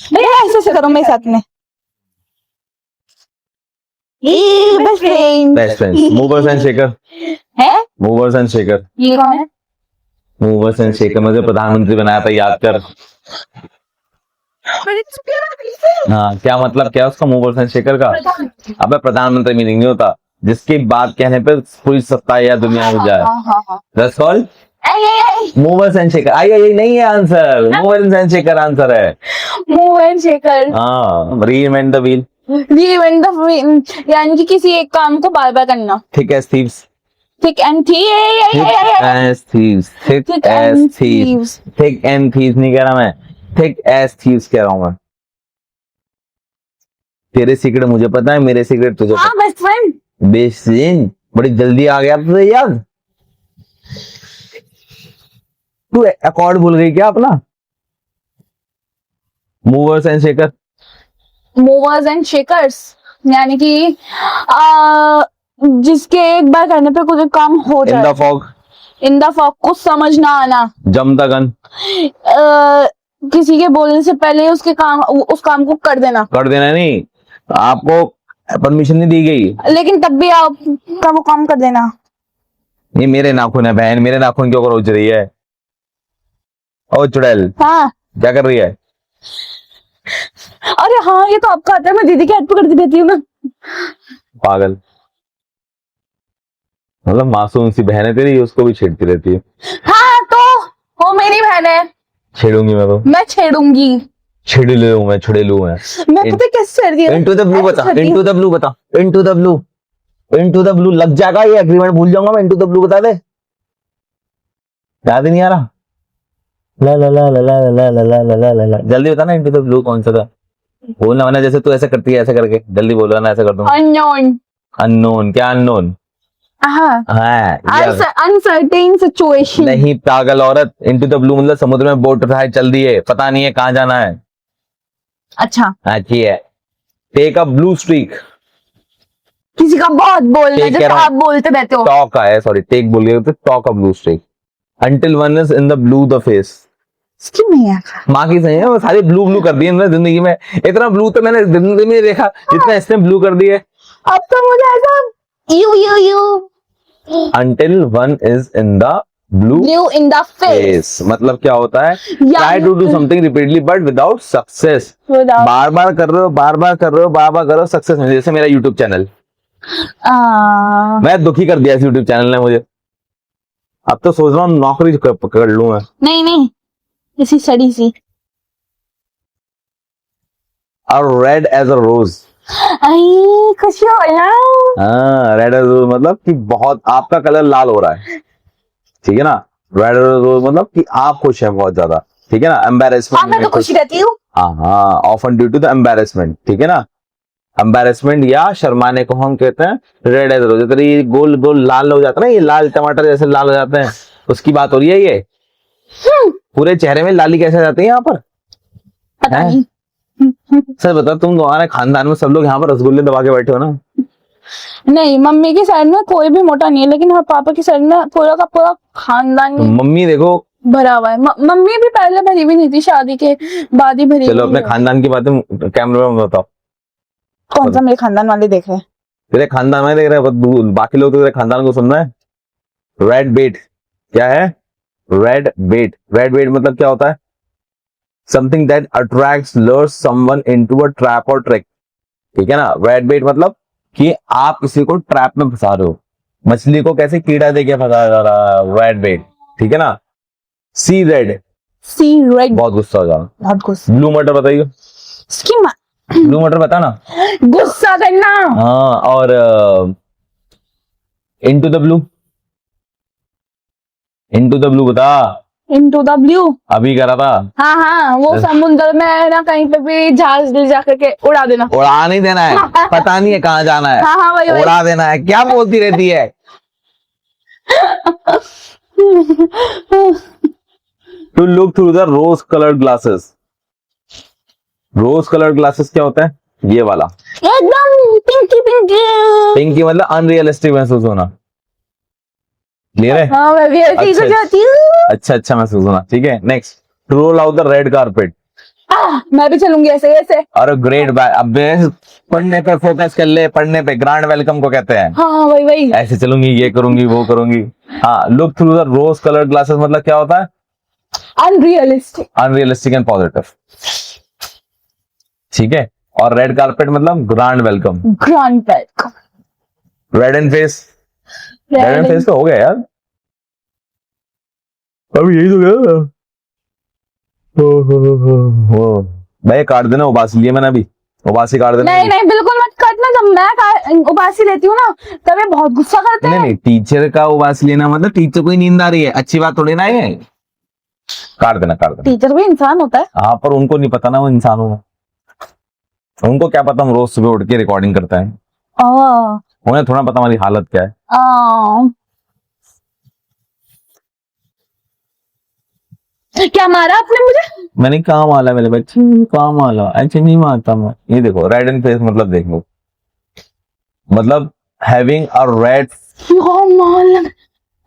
B: ऐसे ऐसे करो मेरे साथ में। Best friend.
A: Best friends, movers and shaker.
B: है?
A: Movers and shaker.
B: ये कौन है?
A: मूवर्स एंड शेकर मुझे प्रधानमंत्री बनाया था, याद कर। हाँ, क्या मतलब क्या उसका मूवर्स एंड शेकर का? अबे प्रधानमंत्री मीनिंग नहीं होता जिसकी बात कहने पे पूरी सत्ता या दुनिया में जाए। That's called movers and shaker. आई नहीं है answer, movers and shaker answer है।
B: Move and shaker.
A: हाँ, reinvent the wheel.
B: Reinvent the wheel यानी कि किसी एक काम को बार बार करना।
A: Thick as thieves.
B: Thick and
A: thick as thieves. Thick as thieves. Thick and thieves नहीं कह रहा मैं, थिक एज थीव्स कह रहा हूं मैं। तेरे सीक्रेट मुझे पता है, मेरे सीक्रेट तुझे
B: हाँ, बेस्ट फ्रेंड।
A: Best friend. बड़ी जल्दी आ गया तुझे याद। तू अकॉर्ड भूल गई क्या अपना? Movers and shaker.
B: Movers and shakers यानी कि जिसके एक बार करने पे कुछ काम हो
A: इन
B: जाए।
A: The fog.
B: In the fog कुछ समझ ना आना।
A: जम द गन।
B: किसी के बोलने से पहले उसके काम उस काम को कर देना।
A: कर देना नहीं, आपको परमिशन नहीं दी गई
B: लेकिन तब भी आप का वो काम कर देना।
A: ये मेरे नाखून है बहन, मेरे नाखून क्यों रोज रही है? ओ चुड़ैल,
B: हाँ।
A: क्या कर रही है?
B: अरे हाँ, ये तो आपका आता है, मैं दीदी के हाथ पकड़ती रहती हूँ ना।
A: पागल, मतलब मासूम सी बहन है तेरी, उसको भी छेड़ती रहती है।
B: हाँ तो वो मेरी बहन है।
A: छेड़ूंगी मैं तो।
B: मैं छेड़ूंगी।
A: छेड़ू मैं, छेड़ू मैं।
B: मैं पता है कैसे छेड़ती हूँ?
A: इनटू द ब्लू बता, इनटू द ब्लू बता, into the blue, into the blue लग जाएगा ये एग्रीमेंट, भूल जाऊंगा मैं। इनटू द ब्लू बता दे, याद ही नहीं आ रहा। ला ला ला ला ला ला ला ला ला ला ला, जल्दी बता ना इनटू द ब्लू कौन सा था? बोलना वरना जैसे तू ऐसे करती है ऐसे करके जल्दी बोलो ना, ऐसे कर दूंगा।
B: अननोन।
A: अननोन, क्या अननोन?
B: हाँ,
A: हाँ,
B: अनसर्टेन सिचुएशन।
A: नहीं पागल औरत, इनटू द ब्लू मतलब समुद्र में बोट उठाए चल दी है, पता नहीं है कहाँ जाना है।
B: अच्छा,
A: अच्छी है। Take a blue streak.
B: किसी का बहुत बोलना
A: Take
B: जैसे
A: care
B: आप बोलते रहते हो।
A: टॉक है, सॉरी टेक बोल गए तो talk a blue streak. Until one is in the blue the face.
B: इसकी नहीं आता।
A: माँ की सही है, वो सारी ब्लू ब्लू कर दी है जिंदगी में। इतना ब्लू तो मैंने जिंदगी में नहीं देखा जितना इसने ब्लू कर दी है।
B: अब तो मुझे ऐसा you
A: until one is in the blue
B: blue in the face
A: face. मतलब क्या होता है,
B: या-
A: try to do something repeatedly but without success.
B: without
A: बार बार कर रहे हो, बार बार कर रहे हो, बार बार करो, सक्सेस नहीं। जैसे मेरा यूट्यूब चैनल, मैं दुखी कर दिया इस यूट्यूब चैनल ने मुझे। अब तो सोच रहा हूँ नौकरी कर लूं मैं।
B: नहीं इसी सड़ी सी
A: और रेड एज अ रोज।
B: आई खुशी हो ना।
A: हाँ, रेड एज अ रोज मतलब कि बहुत आपका कलर लाल हो रहा है, ठीक है ना। रेड एज अ रोज मतलब कि आप खुश हैं बहुत ज्यादा, ठीक है ना।
B: हाँ
A: एम्बेरसमेंट
B: मैं तो खुशी रहती हूँ।
A: हाँ, often due to the embarrassment, ठीक है ना। एम्बेरसमेंट या शर्माने को हम कहते हैं रेड एज रोज। तो ये गोल गोल लाल हो जाता है ना, ये लाल टमाटर जैसे लाल हो जाते हैं, उसकी बात हो रही है ये। पूरे चेहरे में लाली कैसे आ जाती है यहाँ पर,
B: पता
A: हैं?
B: नहीं।
A: सर बता, तुम तुम्हारे खानदान में सब लोग यहाँ पर रसगुल्ले दबा के बैठे हो ना।
B: नहीं मम्मी की साइड में कोई भी मोटा नहीं है, लेकिन हाँ पापा की साइड में पूरा का पूरा खानदान
A: तो
B: ही
A: मम्मी देखो,
B: भरा हुआ है। मम्मी भी पहले भरी हुई नहीं थी, शादी के बाद ही भरी
A: चलो
B: हुई
A: अपने
B: है।
A: खानदान की बातें कैमरे में बताओ।
B: कौन सा मेरे खानदान वाले देख रहे हैं?
A: तेरे खानदान में देख रहे हैं, बाकी लोग तो तेरे खानदान को सुन रहे हैं। रेड बेट क्या है? रेड बेट, रेड बेट मतलब क्या होता है? Something that attracts lures someone into a trap और ट्रिक, ठीक है ना। रेड बेट मतलब कि आप किसी को ट्रैप में फंसा रहे हो। मछली को कैसे कीड़ा देके फंसाया जा रहा है, रेड बेट, ठीक है ना। सी रेड,
B: सी रेड
A: बहुत गुस्सा हो जाना।
B: बहुत गुस्सा।
A: ब्लू मटर बताइए,
B: इसकी माँ
A: ब्लू मटर बता ना।
B: गुस्सा करना।
A: हाँ, और into the blue, into the blue बता,
B: इनटू द ब्लू।
A: अभी करा था।
B: हाँ वो समुद्र में है ना, कहीं पे भी जहाज ले जा करके उड़ा देना।
A: उड़ा नहीं देना है, पता नहीं है कहाँ जाना है,
B: हाँ वही
A: उड़ा देना है। क्या बोलती रहती है? To look through the rose coloured glasses. Rose coloured glasses क्या होता है? ये वाला
B: एकदम पिंकी पिंकी।
A: पिंकी मतलब अनरियलिस्टिक महसूस होना, क्लियर है?
B: हाँ मैं भी ऐसी
A: अच्छा,
B: हो जाती हूँ।
A: अच्छा महसूस होना, ठीक है। Next, roll out the red carpet.
B: मैं भी चलूंगी ऐसे ऐसे।
A: और ग्रेट बाय, अब पढ़ने पे फोकस कर ले, पढ़ने पे। ग्रांड वेलकम को कहते हैं।
B: हाँ वही
A: ऐसे चलूंगी, ये करूंगी, वो करूंगी। हाँ, look through the rose coloured glasses मतलब क्या होता है?
B: अनरियलिस्टिक।
A: अनरियलिस्टिक एंड पॉजिटिव, ठीक है। और रेड कारपेट मतलब grand welcome.
B: Grand welcome.
A: Red and face, red and face तो हो गया यार, अब यही तो गया। भाई काट देना, उबासी लिए मैंने अभी, उबासी काट देना।
B: नहीं बिल्कुल मत काटना। जब मैं उबासी लेती हूँ ना तब ये बहुत गुस्सा करते हैं।
A: नहीं, टीचर का उबासी लेना मतलब टीचर को ही नींद आ रही है, अच्छी बात थोड़ी ना है। काट देना, काट देना।
B: टीचर भी इंसान होता है।
A: हाँ, पर उनको नहीं पता ना वो इंसान हो। उनको क्या पता हम रोज सुबह उठ के रिकॉर्डिंग करते हैं, उन्हें थोड़ा पता हमारी हालत क्या है।
B: क्या मारा आपने मुझे?
A: मैंने कहा माला मेरे बच्चे, कहा माला, ऐसे नहीं मारता मैं। ये देखो रेड एंड फेस मतलब देख लो, मतलब हैविंग अ रेड।
B: माल।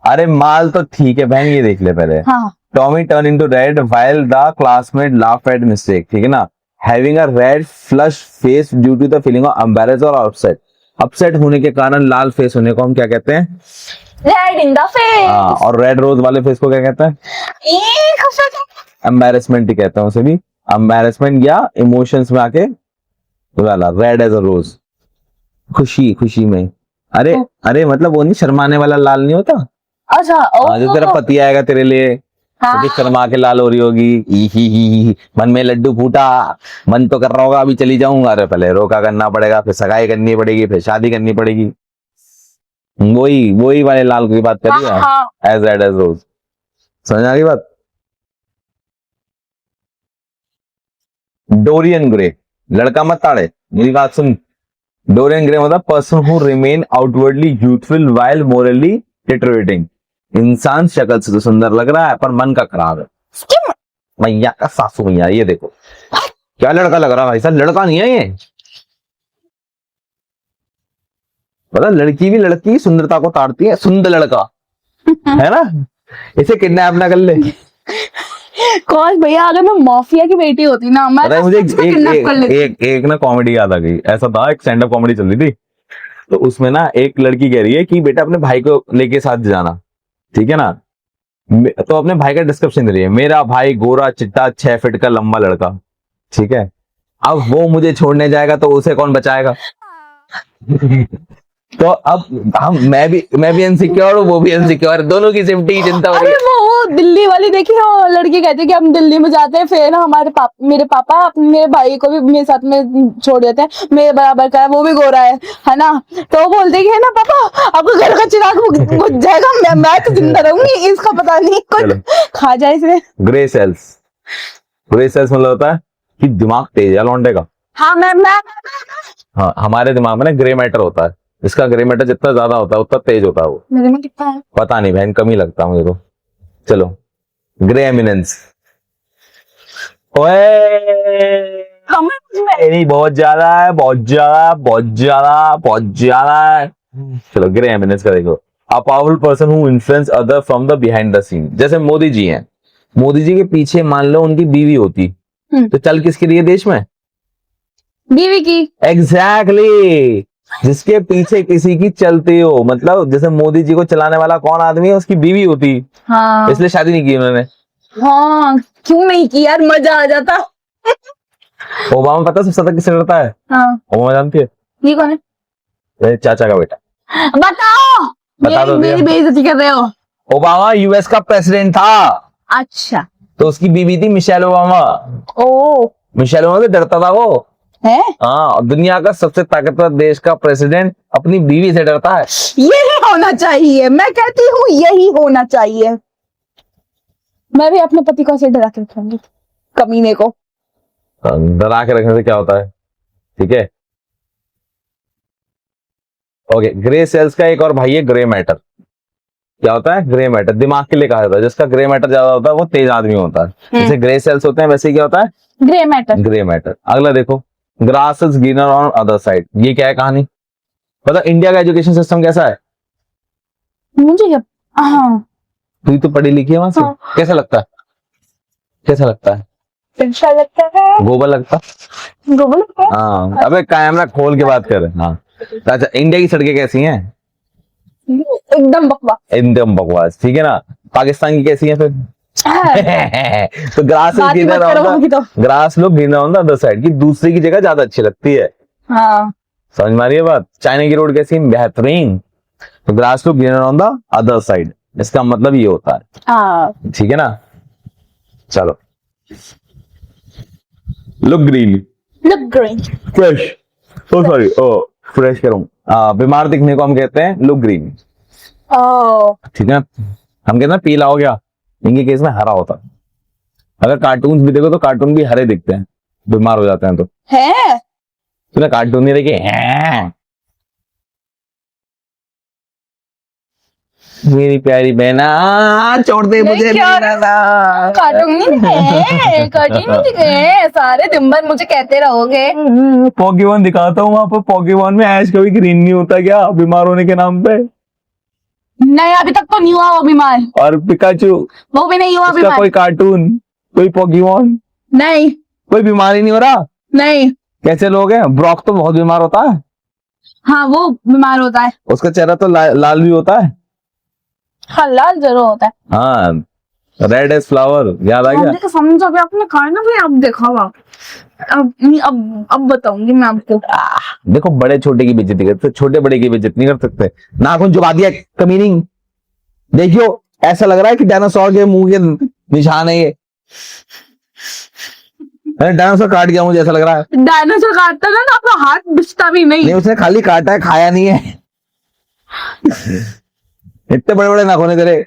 A: अरे माल तो ठीक है बहन, ये देख ले पहले।
B: हाँ
A: Tommy turn into red while the classmate laugh at mistake, ठीक है ना। Having a red flush face due to the feeling of embarrass और अपसेट। अपसेट होने के कारण लाल फेस होने को हम क्या कहते हैं?
B: Red in the face.
A: हाँ, और रेड रोज वाले फेस को क्या कहते हैं? एम्बैरेसमेंट ही कहते हैं उसे भी। एम्बैरेसमेंट या इमोशंस में आके वाला रेड एज अ रोज, खुशी में। अरे मतलब वो नहीं, शर्माने वाला लाल नहीं होता।
B: अच्छा
A: जो तेरा पति आएगा तेरे लिए, तो शर्मा के लाल हो रही होगी, ही मन में लड्डू फूटा, मन तो कर रहा होगा अभी चली जाऊंगा। अरे पहले रोका करना पड़ेगा, फिर सगाई करनी पड़ेगी, फिर शादी करनी पड़ेगी। वही वाले लाल की बात कर रही है, एज रेड एज रोज। समझ आ गई बात? डोरियन ग्रे, लड़का मत ताड़े, मेरी बात सुन। डोरियन ग्रे मतलब person who remain outwardly youthful while morally deteriorating. इंसान शक्ल से तो सुंदर लग रहा है पर मन का खराब है। मैया का सासू मैया, ये देखो क्या लड़का लग रहा है भाई साहब, लड़का नहीं है ये। पता, लड़की भी लड़की की सुंदरता को ताड़ती है, सुंदर लड़का है ना, इसे किडनैप ना कर ले।
B: कौन भैया, अगर मैं माफिया की बेटी होती ना, मैं
A: पता है मुझे
B: किडनैप कर लेती।
A: एक ना कॉमेडी याद आ गई। ऐसा था, एक स्टैंड अप कॉमेडी चल रही थी, तो उसमें ना एक लड़की कह रही है कि बेटा अपने भाई को लेके साथ जाना, ठीक है ना। तो अपने भाई का डिस्क्रिप्शन दे रही है, मेरा भाई गोरा चिट्टा 6 फीट का लंबा लड़का, ठीक है। अब वो मुझे छोड़ने जाएगा तो उसे कौन बचाएगा। तो अब मैं भी इनसिक्योर हूँ, वो भी इनसिक्योर, दोनों की सेफ्टी की चिंता हो रही
B: अरे
A: है।
B: वो दिल्ली वाली देखी हो, लड़की कहती है कि हम दिल्ली में जाते हैं, फिर मेरे पापा मेरे भाई को भी मेरे साथ में छोड़ देते हैं, मेरे बराबर का है, वो भी गोरा है ना। तो वो बोलते हैं कि है ना पापा आपको घर का चिराग बुझ जाएगा, मैं तो जिंदा रहूंगी, इसका पता नहीं
A: चलो।
B: कुछ खा जाए इसे।
A: ग्रे सेल्स, ग्रे सेल्स मतलब होता है कि दिमाग तेज है लौंडे का।
B: हाँ मैं
A: हाँ, हमारे दिमाग में ना ग्रे मैटर होता है, इसका ग्रे मैटर जितना ज्यादा होता है उतना तेज होता है वो।
B: मेरे में कितना है?
A: पता नहीं बहन, कम ही लगता है मुझे तो। चलो, ग्रे एमिनेंस, ओए नहीं, बहुत ज्यादा है, बहुत ज्यादा, बहुत ज्यादा, बहुत ज्यादा है। चलो, ग्रे एमिनेंस का देखो, a powerful person who influence other from the behind the scene. जैसे मोदी जी हैं, मोदी जी के पीछे मान लो उनकी बीवी होती, तो चल किसके लिए देश में?
B: बीवी की।
A: एग्जैक्टली जिसके पीछे किसी की चलती हो, मतलब जैसे मोदी जी को चलाने वाला कौन आदमी है, उसकी बीवी होती,
B: हाँ
A: इसलिए शादी नहीं की उन्होंने।
B: हाँ, क्यों नहीं की यार, मजा आ जाता।
A: ओबामा पता है सबसे ज्यादा किससे डरता है?
B: हाँ,
A: ओबामा जानती है?
B: ये कौन है?
A: मेरे चाचा का बेटा।
B: बताओ।
A: बता दो
B: मेरी बेइज्जती कर रहे हो।
A: ओबामा यूएस का प्रेसिडेंट था,
B: अच्छा।
A: तो उसकी बीवी थी मिशेल ओबामा।
B: ओ
A: मिशेल ओबामा से डरता था वो।
B: है,
A: हाँ, दुनिया का सबसे ताकतवर देश का प्रेसिडेंट अपनी बीवी से डरता है।
B: यही होना चाहिए, मैं कहती हूँ यही होना चाहिए। मैं भी अपने पति को ऐसे डरा के रखूंगी, कमीने को।
A: डरा के रखने से क्या होता है, ठीक है। ओके, ग्रे सेल्स का एक और भाई है ग्रे मैटर। क्या होता है? ग्रे मैटर दिमाग के लिए कहा जाता है, जिसका ग्रे मैटर ज्यादा होता है वो तेज आदमी होता है। जैसे ग्रे सेल्स होते हैं वैसे ही क्या होता है?
B: Grey matter.
A: Grey matter. अगला देखो, grass is greener on other side. ये क्या है कहानी? पता इंडिया का एजुकेशन सिस्टम कैसा है?
B: मुझे क्या, हाँ
A: तू तो पढ़ी लिखी है वहां से।
B: हाँ।
A: कैसा लगता है? कैसा लगता है?
B: अच्छा लगता है,
A: गोबर लगता?
B: गोबर लगता है।
A: हाँ, अबे कैमरा खोल के बात कर। हाँ, अच्छा, इंडिया की सड़कें कैसी हैं?
B: एकदम बकवास।
A: एकदम बकवास, ठीक है ना। पाकिस्तान की कैसी हैं फिर? तो ग्रास
B: बात ही मत करो वहाँ की तो।
A: ग्रास लोग greener on the other side की दूसरे की जगह ज्यादा अच्छी लगती है।
B: हाँ,
A: समझ में आ रही है बात? चाइना की रोड कैसी है? बेहतरीन। तो ग्रास लोग greener on the other side, इसका मतलब ये होता है,
B: हाँ।
A: ठीक है ना। चलो, look green,
B: look green.
A: Fresh, oh sorry, oh fresh करूं, बीमार दिखने को हम कहते हैं लुक ग्रीन,
B: ओ
A: ठीक है। हम कहते हैं पीला हो गया, इनके केस में हरा होता है। अगर कार्टून भी देखो तो कार्टून भी हरे दिखते हैं, बीमार हो जाते हैं तो।
B: है।
A: तूने कार्टून नहीं देखे हैं? मेरी प्यारी बहना, छोड़ दे मुझे।
B: कार्टून नहीं दिखे, कार्टून नहीं दिखे, सारे दिन भर मुझे कहते रहोगे।
A: पोकेमॉन दिखाता हूँ वहां पर, पोकेमॉन में ऐश कभी ग्रीन नहीं होता क्या, बीमार होने के नाम पे?
B: नहीं, अभी तक तो नहीं हुआ वो बीमार,
A: और पिकाचू,
B: वो भी नहीं हुआ
A: उसका
B: बीमार।
A: कोई कार्टून, कोई पोकेमॉन,
B: नहीं
A: कोई बीमार ही नहीं हो रहा।
B: नहीं।
A: कैसे लोग हैं? ब्रॉक तो बहुत बीमार होता है,
B: हाँ वो बीमार होता है।
A: उसका चेहरा तो लाल भी होता है।
B: हाँ लाल जरूर होता है।
A: हाँ, रेड एज फ्लावर, याद आ गया?
B: देखो समझो, अभी आपने कहा ना, फिर अब देखो अब बताऊंगी मैं आपको।
A: देखो, बड़े छोटे की बेइज्जती करते, छोटे बड़े की बेइज्जती नहीं कर सकते। नाखून चुबा दिया कमीनी, देखियो ऐसा लग रहा है कि डायनासोर के मुंह के निशान है ये। डायनासोर काट गया मुझे ऐसा लग रहा है।
B: डायनासोर काटता ना तो आपका हाथ बिछता भी नहीं।
A: नहीं, उसने खाली काटा है, खाया नहीं है। इतने बड़े बड़े नाखून है तेरे।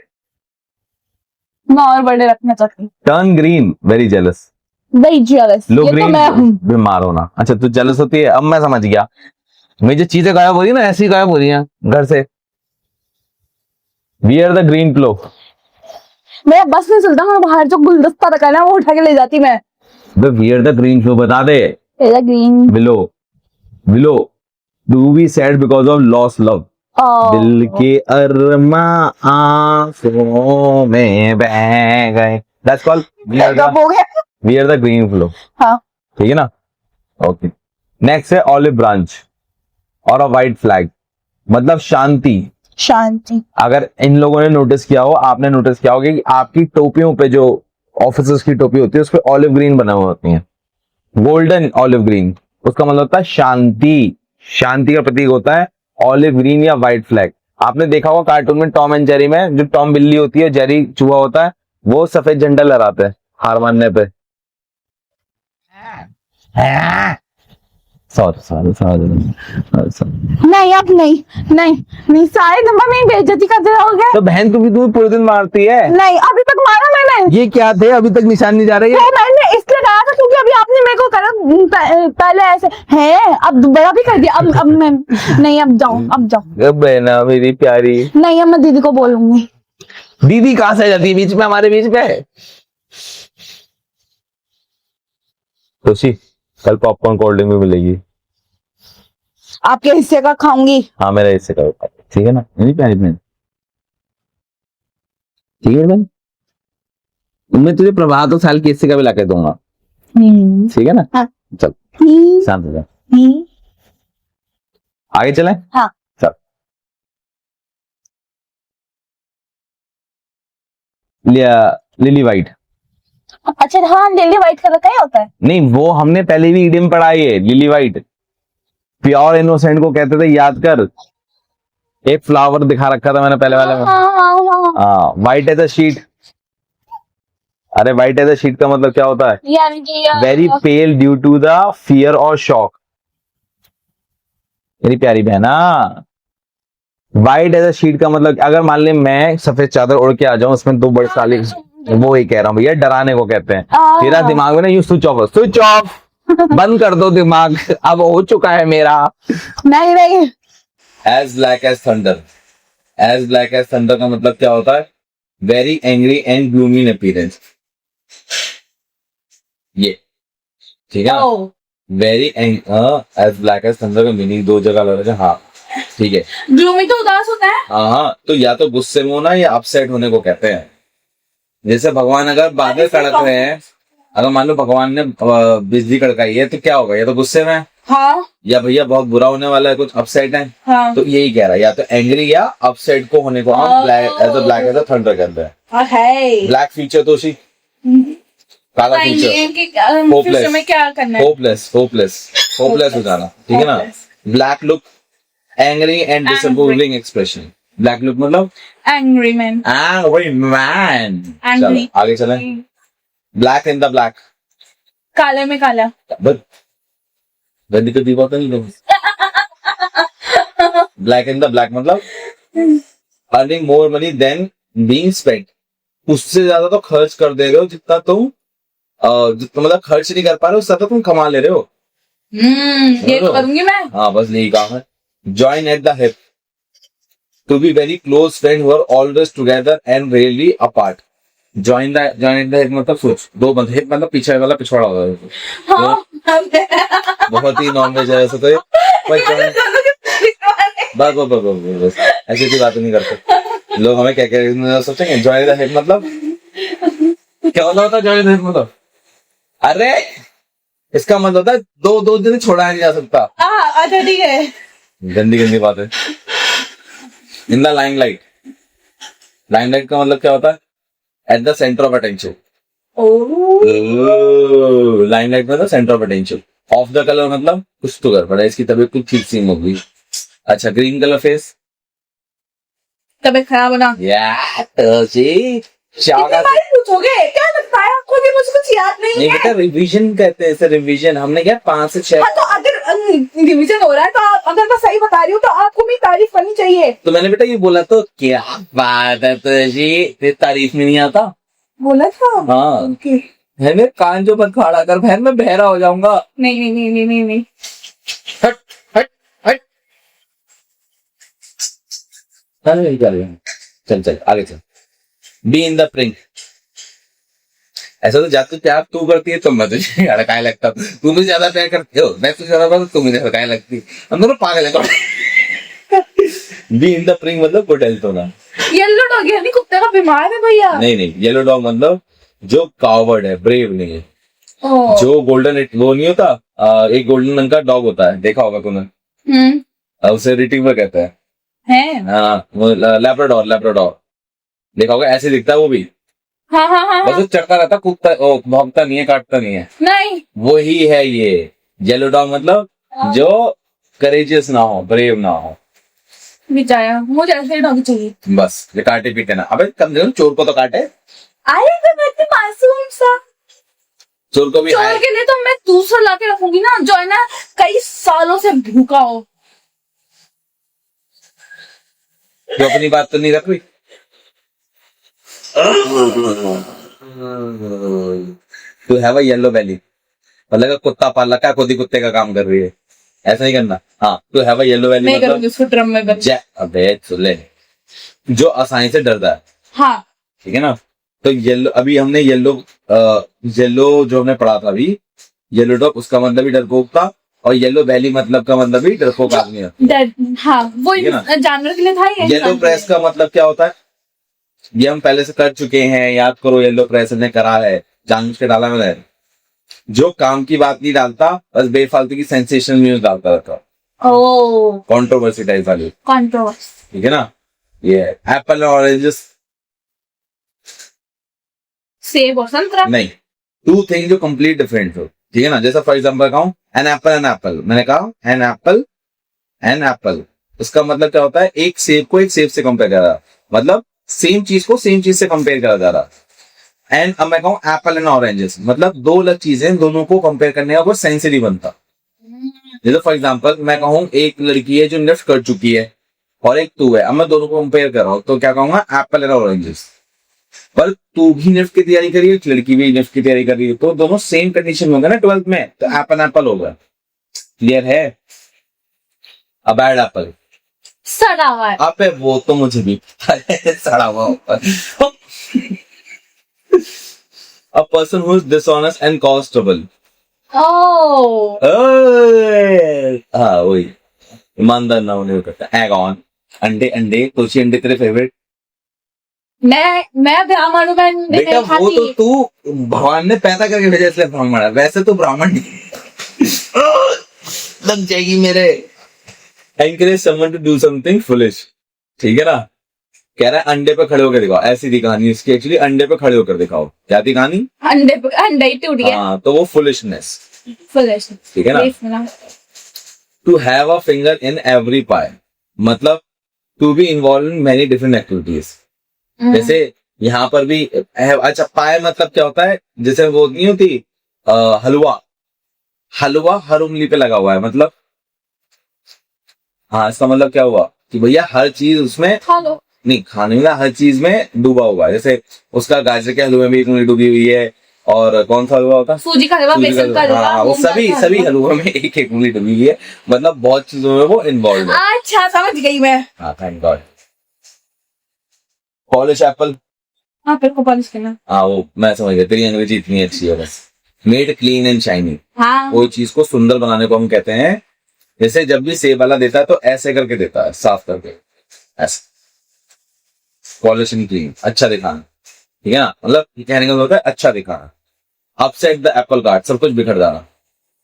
B: मैं और बड़े रखना चाहती हूँ।
A: Turn green, very jealous.
B: Very jealous,
A: लो
B: ये तो
A: ग्रीन,
B: मैं हूँ।
A: बीमार होना। अच्छा, तू जेलस होती है, अब मैं समझ गया। मेरी जो चीजें गायब हो रही है ना, ऐसी गायब हो रही हैं घर से। वियर द ग्रीन प्लो।
B: मेरा बस नहीं चलता, मैं बाहर जो गुलदस्ता रखा है ना वो उठा के ले जाती मैं।
A: वियर द ग्रीन फ्लो बता दे।
B: Green
A: willow, willow do be sad because of loss love. दिल के अरमा आंसुओं में बह गए, that's called wear the green flow.
B: हाँ,
A: ठीक है ना। ओके, नेक्स्ट है ऑलिव ब्रांच और अ वाइट फ्लैग। मतलब शांति।
B: शांति।
A: अगर इन लोगों ने नोटिस किया हो, आपने नोटिस किया होगा कि आपकी टोपियों पे जो ऑफिसर्स की टोपी होती है उस पे ऑलिव ग्रीन बना हुआ होती है, गोल्डन ऑलिव ग्रीन, उसका मतलब होता है शांति। शांति का प्रतीक होता है ऑलिव ग्रीन या व्हाइट फ्लैग। आपने देखा होगा कार्टून में टॉम एंड जेरी में, जो टॉम बिल्ली होती है, जेरी चूहा होता है, वो सफेद झंडा लहराते हैं हार मानने पे। सॉरी।
B: नहीं अब नहीं, नहीं नहीं, सारे नंबर में बेइज्जती कर रहोगे।
A: तो बहन तुम्हें पूरे दिन मारती है।
B: नहीं अभी तक मारा मैंने।
A: ये क्या थे, अभी तक निशान नहीं जा रही है।
B: नहीं, मैंने इसलिए कहा था क्योंकि अभी आपने मेरे को करा पहले ऐसे है, अब दोबारा भी कर दिया। अब मैं नहीं, अब जाऊं।
A: बहना मेरी प्यारी।
B: नहीं अब मैं दीदी को बोलूंगी।
A: दीदी कहाँ से आ जाती है बीच में, हमारे बीच में। खुशी, कल पॉपकॉर्न कोल्ड ड्रिंक भी मिलेगी।
B: आपके हिस्से का खाऊंगी।
A: हाँ मेरे हिस्से का, ठीक है ना मेरी प्यारी बहन, ठीक है बहन। मैं तुझे प्रभात और साल के हिस्से का भी लाके दूंगा, ठीक है ना।
B: हाँ।
A: चल शांत हो जा, आगे चलें।
B: हाँ।
A: चल लिली वाइट।
B: अच्छा हाँ, लिली व्हाइट कलर का ही होता है।
A: नहीं, वो हमने पहले भी इडियम पढ़ाई है। लिली वाइट प्योर इनोसेंट को कहते थे, याद कर। एक फ्लावर दिखा रखा था मैंने पहले वाले में। हाँ, व्हाइट एज अ शीट। अरे व्हाइट एज अ शीट का मतलब क्या होता है?
B: यानी कि
A: very pale due to the fear और शॉक। मेरी प्यारी बहना, व्हाइट एज अ शीट का मतलब अगर मान ले मैं सफेद चादर ओढ़ के आ जाऊं, उसमें दो बड़े साली, वो ही कह रहा हूँ भैया, डराने को कहते हैं। तेरा दिमाग में ना यूं स्विच ऑफ बंद कर दो दिमाग, अब हो चुका है मेरा।
B: नहीं
A: as black as thunder. As black as thunder का मतलब क्या होता है? Very angry and gloomy in appearance. ये ठीक है ना? Very as black as thunder का मीनिंग दो जगह अलग है। हाँ ठीक है।
B: ग्लूमी तो उदास होता है।
A: हाँ, तो या तो गुस्से में होना या अपसेट होने को कहते हैं। जैसे भगवान अगर बादल कड़क रहे हैं, अगर मान लो भगवान ने बिजली कड़काई है, तो क्या होगा? या तो गुस्से में,
B: हाँ,
A: या भैया बहुत बुरा होने वाला है, कुछ अपसेट है।
B: हाँ,
A: तो यही कह रहा है, या तो एंग्री या अपसेट को होने को हम ब्लैक एज अ थंडर कहते हैं। ब्लैक फीचर तो उसी काला फीचर
B: होपलेस में क्या करना है?
A: होपलेस हो जाना, ठीक है ना। Black look angry and disapproving expression. Black look मतलब
B: एंग्री मैन।
A: चलो आगे चलें। ब्लैक इन द ब्लैक,
B: काले में काला।
A: गंदी तो दीवा तो नहीं। ब्लैक इन द ब्लैक मतलब earning more money than being spent. उससे ज्यादा तो खर्च कर दे रहे हो जितना तुम मतलब खर्च नहीं कर पा रहे हो, उससे तो तुम कमा ले रहे हो।
B: ये तो करूंगी मैं।
A: हाँ बस यही काम है। Join at the hip, to be very close friend who are always together and rarely apart. Join at the hip मतलब सोच, दो बंधे, हिप मतलब पीछे वाला पिछवाड़ा होता है।
B: हाँ,
A: बहुत ही नॉनवेज है वैसे तो। बस ऐसी ऐसी बातें नहीं करते लोग। हमें क्या क्या सोचेंगे? जॉइन द हिप मतलब क्या होता है? जॉइन द हिप मतलब, अरे इसका मतलब होता है दो दिन छोड़ा नहीं जा सकता।
B: अच्छा ठीक है।
A: गंदी बात है। इन द लाइमलाइट, लाइमलाइट का मतलब क्या होता है? At the centre of attention. Limelight मतलब centre of attention. Off the colour मतलब कुछ तो कर पड़ा, इसकी तबीयत कुछ ठीक सी हो गई। अच्छा, ग्रीन कलर फेस,
B: तबीयत खराब होना। पूछोगे क्या लगता है आपको कि मुझे कुछ याद नहीं है?
A: बेटा रिवीजन कहते हैं इसे, रिवीजन। हमने क्या 5 से 6।
B: हाँ, तो अगर रिवीजन हो रहा है तो अगर मैं सही बता रही हूँ तो आपको भी तारीफ करनी चाहिए।
A: तो मैंने बेटा ये बोला तो क्या बात है तुझी, तारीफ में नहीं आता?
B: बोला था।
A: हाँ
B: okay.
A: है मेरे कान जो मत खड़ा कर बहन, मैं बहरा हो जाऊंगा।
B: नहीं।
A: हट हट हट। चल आगे चल। Be in the print. ऐसा तो जाते प्यार तू करती है तो मैं तुझे हड़काए लगता हूँ, तू मुझे ज्यादा प्यार करती हो, मैं तुझे ज्यादा प्यार, तू मुझे हड़काए लगती। हम दोनों पागल है। बी इन द प्रिंट मतलब गुड हेल्थ होना।
B: येलो डॉग यानी कुत्ते का बीमार है भैया? नहीं,
A: येलो डॉग मतलब जो कावर्ड है, ब्रेव नहीं है। जो गोल्डन वो नहीं होता, एक गोल्डन रंग का डॉग होता है, देखा होगा तूने? उसे रिट्रीवर कहते हैं।
B: है।
A: हाँ वो लैब्राडोर, लैब्राडोर देखा होगा, ऐसे दिखता है वो भी,
B: हाँ हाँ हाँ
A: बस
B: हाँ।
A: वो चढ़ता रहता, कूदता, ओ भौंकता नहीं है, काटता नहीं है,
B: नहीं।
A: वही है ये येलो डॉग, मतलब जो करेजियस ना हो, ब्रेव ना हो,
B: बेचारा, मुझे ऐसे डॉग चाहिए।
A: बस ये काटे पीटे ना, अबे कम से कम चोर को तो काटे,
B: अरे तो मैं इतनी मासूम सा,
A: चोर को भी
B: चोर
A: हाय,
B: के लिए तो मैं दूसरा लाके रखूंगी ना, जो है ना कई सालों से भूखा हो।
A: जो अपनी बात तो नहीं रख रही। टू हैव अ येलो बेली, मतलब कि कुत्ता पाल रखा है, खुद ही कुत्ते का काम कर रही है, ऐसा नहीं करना। हाँ, टू हैव अ येलो बेली
B: नहीं करूंगी
A: मतलब
B: उसको ड्रम में बंद।
A: अबे सुले, जो आसानी से डरता है,
B: हाँ
A: ठीक है ना। तो येलो, अभी हमने येलो, येलो जो हमने पढ़ा था अभी, येलो डॉग उसका मतलब भी डरपोक था, और येलो बेली मतलब का मतलब भी डरपोक आदमी है।
B: हाँ वो
A: ठीक है ना?
B: जानवर के लिए था या
A: येलो
B: इंसान के
A: प्रेस
B: लिए?
A: का मतलब क्या होता है, ये हम पहले से कर चुके हैं, याद करो, येलो प्रेस ने करा है, जानबूझ के डाला मैंने, जो काम की बात नहीं डालता, बस बेफालतू की सेंसेशनल न्यूज डालता रहता,
B: ओ
A: कंट्रोवर्सी टाइप वाली,
B: कंट्रोवर्सी।
A: ठीक है ना। ये एप्पल और ऑरेंजेस,
B: सेब और संतरा।
A: नहीं, टू थिंग जो कंप्लीट डिफरेंट हो, ठीक है ना। जैसा फॉर एग्जांपल कहूं एन एप्पल, एन एप्पल, मैंने कहा एन एप्पल, एन एप्पल, इसका मतलब क्या होता है, एक सेब को एक सेब से कंपेयर कर रहा, मतलब सेम चीज को सेम चीज से कंपेयर करा जा रहा। एंड अब मैं कहूं एप्पल एंड ऑरेंजेस, मतलब दो अलग चीजें, दोनों को कंपेयर करने का कोई सेंस ही नहीं बनता। जैसे फॉर एग्जांपल मैं कहूं एक लड़की है जो निफ्ट कर चुकी है, और एक तू है, अब मैं दोनों को कंपेयर कर रहा हूं, तो क्या कहूंगा, एप्पल एंड ऑरेंजेस। पर तू भी निफ्ट की तैयारी कर रही है, लड़की भी निफ्ट की तैयारी कर रही है, तो दोनों सेम कंडीशन में होगा ना 12th में, तो एप्पल एप्पल होगा, क्लियर है। अब बैड एप्पल,
B: सड़ा हुआ है।
A: अबे वो तो मुझे भी पता है, सड़ा हुआ ऊपर। A person who is dishonest and cause trouble,
B: oh
A: हाँ वही, ईमानदार ना होने को करता, एग ऑन, अंडे अंडे, तुझे अंडे तेरे फेवरेट,
B: मैं ब्राह्मण हूँ, मैं अंडे
A: बेटा
B: नहीं
A: वो तो
B: खाती।
A: तू भगवान ने पैदा करके भेजा इसलिए ब्राह्मण है, वैसे तो ब्राह्मण नहीं। लग जाएगी मेरे। Encourage someone to do something foolish, ठीक है ना। कह रहा है अंडे पे खड़े होकर दिखाओ, ऐसी थी कहानी इसकी, एक्चुअली अंडे पे खड़े होकर दिखाओ, क्या थी कहानी,
B: अंडा ही टूट गया।
A: हाँ, तो वो फुलिशनेस,
B: फुलिश।
A: ठीक है ना। To have a finger in every pie, मतलब to be involve in many different activities, जैसे यहाँ पर भी अच्छा पाए मतलब क्या होता है, जैसे वो नहीं होती हलवा, हलवा हर उंगली पे लगा हुआ है, मतलब हाँ, इसका मतलब क्या हुआ कि भैया हर चीज उसमें,
B: खा लो।
A: नहीं खाने में, हर चीज में डूबा हुआ है, जैसे उसका गाजर के हलवे में एक उंगली डूबी हुई है, और कौन सा हलवा होता है,
B: सूजी का हलवा, बेसन का हलवा,
A: हाँ, वो
B: मूंग दाल
A: सभी
B: का
A: सभी
B: हलवा।
A: हलवों में एक एक उंगली डूबी हुई है, मतलब बहुत चीजों में वो इन्वॉल्व है।
B: अच्छा समझ गई मैं।
A: हाँ, थैंक गॉड। पॉलिश एप्पल,
B: हाँ फिर को पॉलिश करना।
A: हाँ वो मैं समझ गया, तेरी अंग्रेजी इतनी अच्छी है बस। मेड क्लीन एंड शाइनी,
B: हाँ
A: कोई चीज को सुंदर बनाने को हम कहते हैं, जैसे जब भी सेब वाला देता है तो ऐसे करके देता है, साफ करके, ऐसे पॉलिश एंड क्लीन, अच्छा दिखाना, ठीक है ना, मतलब ये कहने का मतलब होता है अच्छा दिखाना। अपसेट द एप्पल कार्ट, सब कुछ बिखर जाना,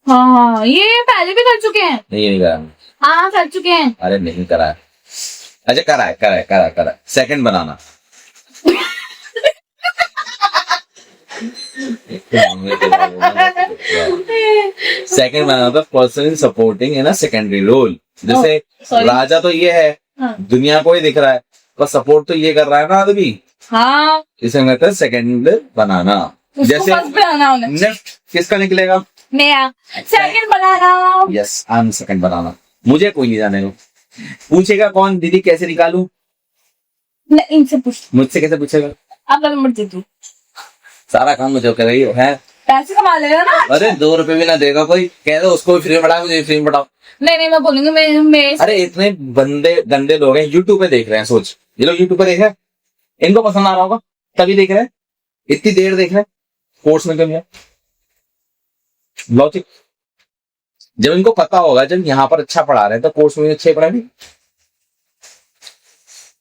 B: हाँ ये पहले भी कर चुके हैं।
A: नहीं ये नहीं करा,
B: हाँ कर चुके हैं।
A: अरे नहीं करा है, अच्छा करा है, करा है, करा है, करा है। सेकंड बनाना, सेकंड बनाना था person supporting in a secondary role, जैसे
B: sorry.
A: राजा तो ये है,
B: हाँ।
A: दुनिया को ही दिख रहा है, पर सपोर्ट तो ये कर रहा है ना आदमी,
B: हाँ
A: इसे कहते हैं सेकंड बनाना। जैसे
B: फर्स्ट बनाना उन्हें।
A: नेक्स्ट किसका निकलेगा,
B: नया second banana.
A: Yes I am second banana, मुझे कोई नहीं जाने को पूछेगा कौन दीदी कैसे निकालू,
B: इनसे पूछ,
A: मुझसे कैसे पूछेगा,
B: अब नंबर दे तू,
A: सारा काम मुझे कर रही हो है,
B: पैसे कमा लेगा ना।
A: अरे 2 रुपए भी ना देगा कोई, कह दो उसको भी फ्री में पढ़ाओ, मुझे फ्री में पढ़ाओ।
B: नहीं मैं बोलूंगी मैं
A: अरे इतने बंदे गंदे लोग हैं, यूट्यूब पे देख रहे हैं, सोच ये लोग यूट्यूब पे देख रहे हैं, इनको पसंद आ रहा होगा तभी देख रहे हैं, इतनी देर देख रहे हैं, कोर्स में कमी है लॉजिक, जब इनको पता होगा जब यहाँ पर अच्छा पढ़ा रहे हैं तो कोर्स में अच्छे पढ़ाएंगे।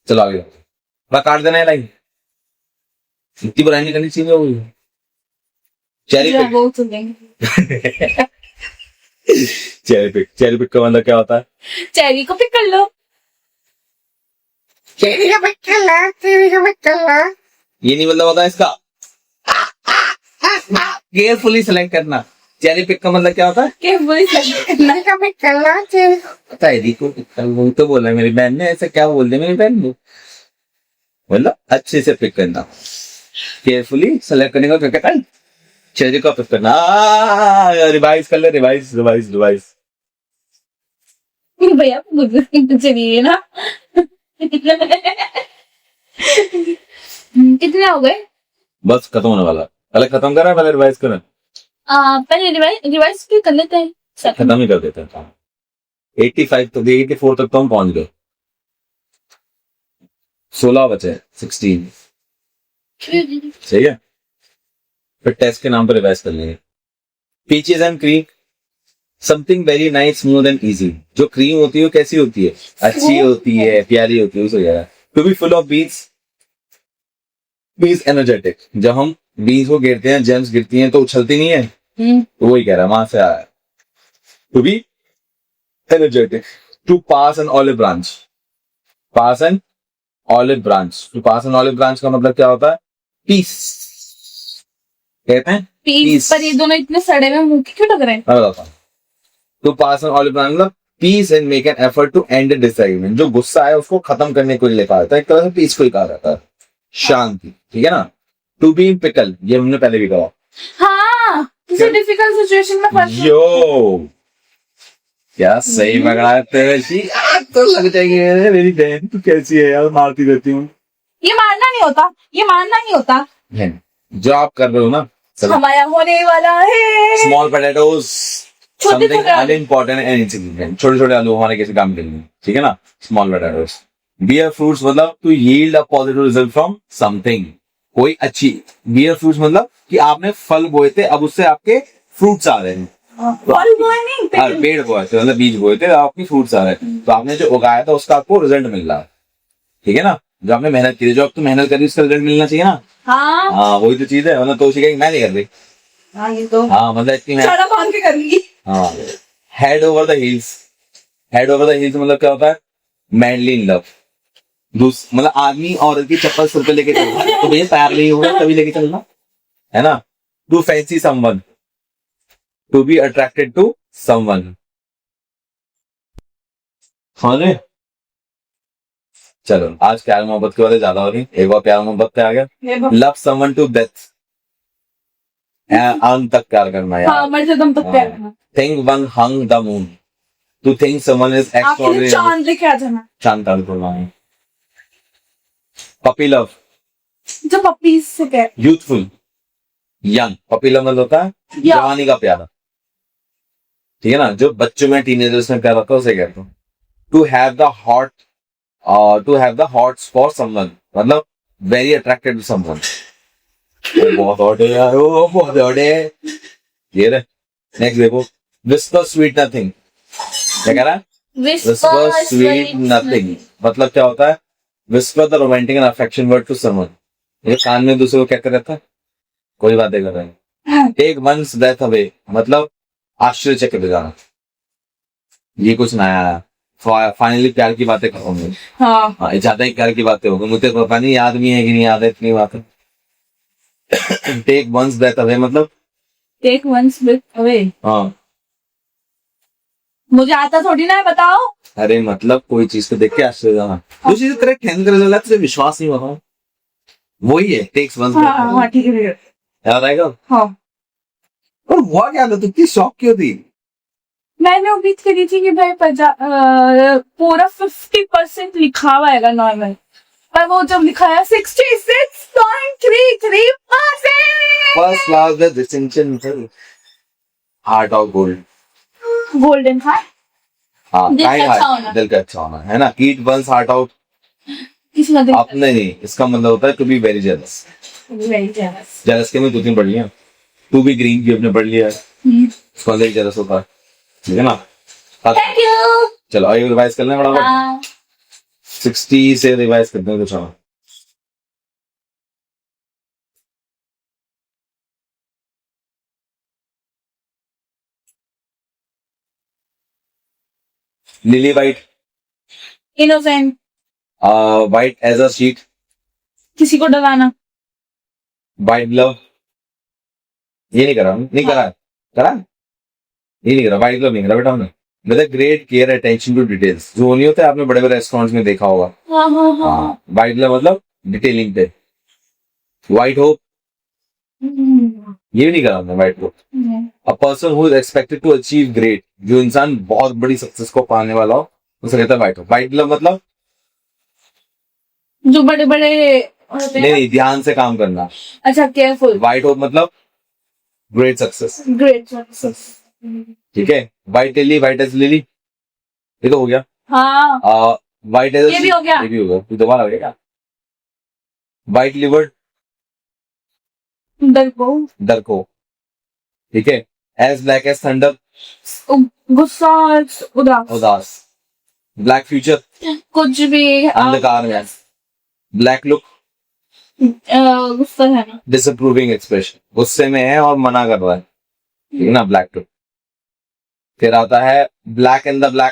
A: चलो आगे काट देना है लाइन, इतनी बुराई नहीं करनी चाहिए, वो cherry pick, cherry pick, cherry pick का मतलब क्या होता है,
B: चेरी को पिक कर लो।
A: ये नहीं मतलब होता इसका। केयरफुली सेलेक्ट करना। चेरी पिक का मतलब क्या होता है?
B: कि वही
A: पता है देखो, वो तो बोला मेरी बहन ने, ऐसा क्या बोल दिया मेरी बहन ने, मतलब अच्छे से पिक करना, केयरफुली सेलेक्ट करने का क्या कहता है, चेरी का पिक करना। रिवाइज कर ले, रिवाइज रिवाइज रिवाइज।
B: भैया गुड चलिए ना। कितने हो गए?
A: बस खत्म होने वाला, पहले खत्म करा, पहले रिवाइज करा,
B: पहले रिवाइज भी कर लेते हैं।
A: खत्म ही कर देते हैं। 85 तो 84 तक तो हम पहुंच गए, 16 बचे, 16 सही है। फिर टेस्ट के नाम पर रिवाइज कर लेंगे। Peaches and cream, something very nice smooth and easy. जो क्रीम होती है वो कैसी होती है? अच्छी होती है, प्यारी होती है, उसे कह रहा है। To be full of beans, beans energetic. जब हम बीन्स को गिरते हैं, जेम्स गिरती हैं तो उछलती नहीं है, तो वही कह रहा है, वहां से आया। To be energetic, to pass an olive branch, pass an olive branch, to pass an olive branch का मतलब क्या होता है? पीस कहते हैं,
B: पीस। पर ये दोनों इतने सड़े हुए मुंह के क्यों लग रहे हैं?
A: मैं बताता हूँ। To pass an olive branch मतलब peace and make an effort to end disagreement. जो गुस्सा है उसको खत्म करने को लिखा जाता है, एक तरह से पीस को ही कहा जाता है, शांति, ठीक है ना। टू बी इन पिकल, ये हमने पहले भी कहा।
B: हाँ, किसी डिफिकल्ट सिचुएशन में फंस
A: यो, क्या सही पकड़ा है तेरे शी, तो लग जाएगी मेरी बहन, तू कैसी है यार, मारती रहती हूँ।
B: ये मारना नहीं होता, ये मारना नहीं होता।
A: जो आप कर रहे हो ना,
B: हमारा होने वाला है।
A: स्मॉल पोटैटोज,
B: छोटे
A: समथिंग
B: छोटे आलू।
A: Unimportant and insignificant. छोटे छोटे आलू हमारे किसी काम के नहीं, ठीक है ना। Small potatoes. बियर फ्रूट्स मतलब to yield a positive result from something, कोई अच्छी। बियर फ्रूट्स मतलब कि आपने फल बोए थे, अब उससे आपके फ्रूट्स आ रहे हैं।
B: फल बोए नहीं,
A: पेड़ बोए थे, मतलब बीज बोए थे, आपकी फ्रूट्स आ रहे हैं, तो आपने जो उगाया था उसका आपको रिजल्ट मिल रहा है, ठीक है ना। जो आपने मेहनत की थी, जो आप तो मेहनत करी उसका रिजल्ट मिलना चाहिए ना।
B: हाँ
A: हाँ, वही तो चीज है, मतलब तो उसी मैं नहीं कर रही।
B: हाँ, ये तो
A: हाँ, मतलब इतनी
B: सारा बांध के कर ली।
A: हाँ। Head over the hills, head over the hills मतलब क्या होता है? Mainly in love. मतलब आदमी औरत की चप्पल सिर पे लेके चलना है, तो भैया पैर नहीं होगा तभी लेके चलना है ना। To fancy someone, to be attracted to someone, समझ रहे? चलो, आज प्यार मोहब्बत की बातें ज्यादा हो रही, एक बार प्यार मोहब्बत पे आ गया। लव समवन टू डेथ, अंत तक प्यार करना यार।
B: हाँ, मर से तुम तक प्यार करना।
A: Think one hung the moon, to think someone is
B: आपके लिए
A: एक्स्ट्राऑर्डिनरी,
B: चांद लेके आ जाना।
A: चांद ताल को लाए। पपी लव,
B: जो पपीज से प्यार।
A: Youthful, young. पपी लव मतलब होता है जवानी का प्यार, ठीक है ना। जो बच्चों में, टीनेजर्स में प्यार होता है उसे कहते हैं। To have the hot, to have the hots for someone मतलब वेरी अट्रैक्टेड टू समवन। बहुत हॉट है यार, वो बहुत हॉट है। ये रे, नेक्स्ट देखो। विस्पर स्वीट नथिंग, क्या कह रहा है? विस्पर स्वीट नथिंग मतलब क्या होता है? Whisper the romantic and affection word to someone, ये कान में दूसरे को कहते रहता है, कोई बातें कर रहे हैं। टेक वंस ब्रेथ अवे मतलब आश्चर्यचकित हो जाना, ये कुछ नया है। फाइनली प्यार की बातें करूंगी। हाँ, चाहते हैं प्यार की बातें होगी, मुझे पता नहीं याद भी है कि नहीं याद है इतनी बातें। टेक वंस ब्रेथ अवे मतलब
B: टेक वंस ब्रेथ अवे,
A: हाँ,
B: मुझे आता थोड़ी ना है, बताओ।
A: अरे मतलब कोई चीज को देख के आश्चर्य जाना, तो चीज करेक्ट है, रिजल्ट तुझे विश्वास नहीं होगा, वही है टेक्स वंस ब्रेथ अवे।
B: हाँ ठीक है,
A: याद आएगा।
B: हाँ।
A: और हुआ क्या था, तू इतनी शॉक क्यों थी? मैंने
B: उम्मीद करी थी कि भाई पूरा 50% लिखा हुआ है नॉर्मल, पर वो जब लिखा है 66.33%।
A: First class with distinction, heart of gold,
B: golden heart.
A: हाँ,
B: दिल का
A: काइंड
B: अच्छा
A: हार्ट,
B: होना।
A: दिल का अच्छा होना है ना। ईट वंस हार्ट आउट,
B: किसी का
A: अपने नहीं, इसका मतलब होता है to be very jealous.
B: Very jealous.
A: Jealous के में 2-3 पढ़ लिया। टू बी ग्रीन भी अपने पढ़ लिया है, उसका मतलब जेलस होता है, ठीक है ना।
B: Thank you.
A: चलो आइए रिवाइज कर लें बड़ा, 60 से रिवाइज करते हैं कुछ और। Lily white,
B: innocent,
A: White as a sheet,
B: किसी को डराना।
A: white glove, ये नहीं करा, नहीं करा, करा, ये नहीं करा, white glove नहीं करा बेटा हमने। With a great care attention to details, जो नहीं होता है आपने बड़े बड़े रेस्टोरेंट्स में देखा होगा।
B: हाँ हाँ हाँ।
A: हाँ, white glove मतलब डिटेलिंग पे। White hope, ये भी नहीं करा हमने white hope। A person who is expected to achieve great, जो इंसान बहुत बड़ी सक्सेस को पाने वाला हो, उसे कहता है white hope। White glove मतलब
B: जो बड़े बड़े होते हैं।
A: नहीं, ध्यान से काम करना।
B: अच्छा, केयरफुल।
A: White hope मतलब ग्रेट सक्सेस,
B: ग्रेट सक्सेस।
A: ठीक है। White lily, white as lily, ये तो हो गया।
B: हाँ,
A: White as
B: ये भी हो गया।
A: ये भी हो गया, दोबारा हो गया क्या? White livered,
B: डर को।
A: डर को, ठीक है। As black as thunder,
B: गुस्सा, उदास।
A: उदास। Black future,
B: कुछ भी।
A: अंधकार में। Black look,
B: गुस्सा है ना।
A: disapproving expression, गुस्से में है और मना कर रहा है, ठीक है ना, black look। फिर आता है black in the black,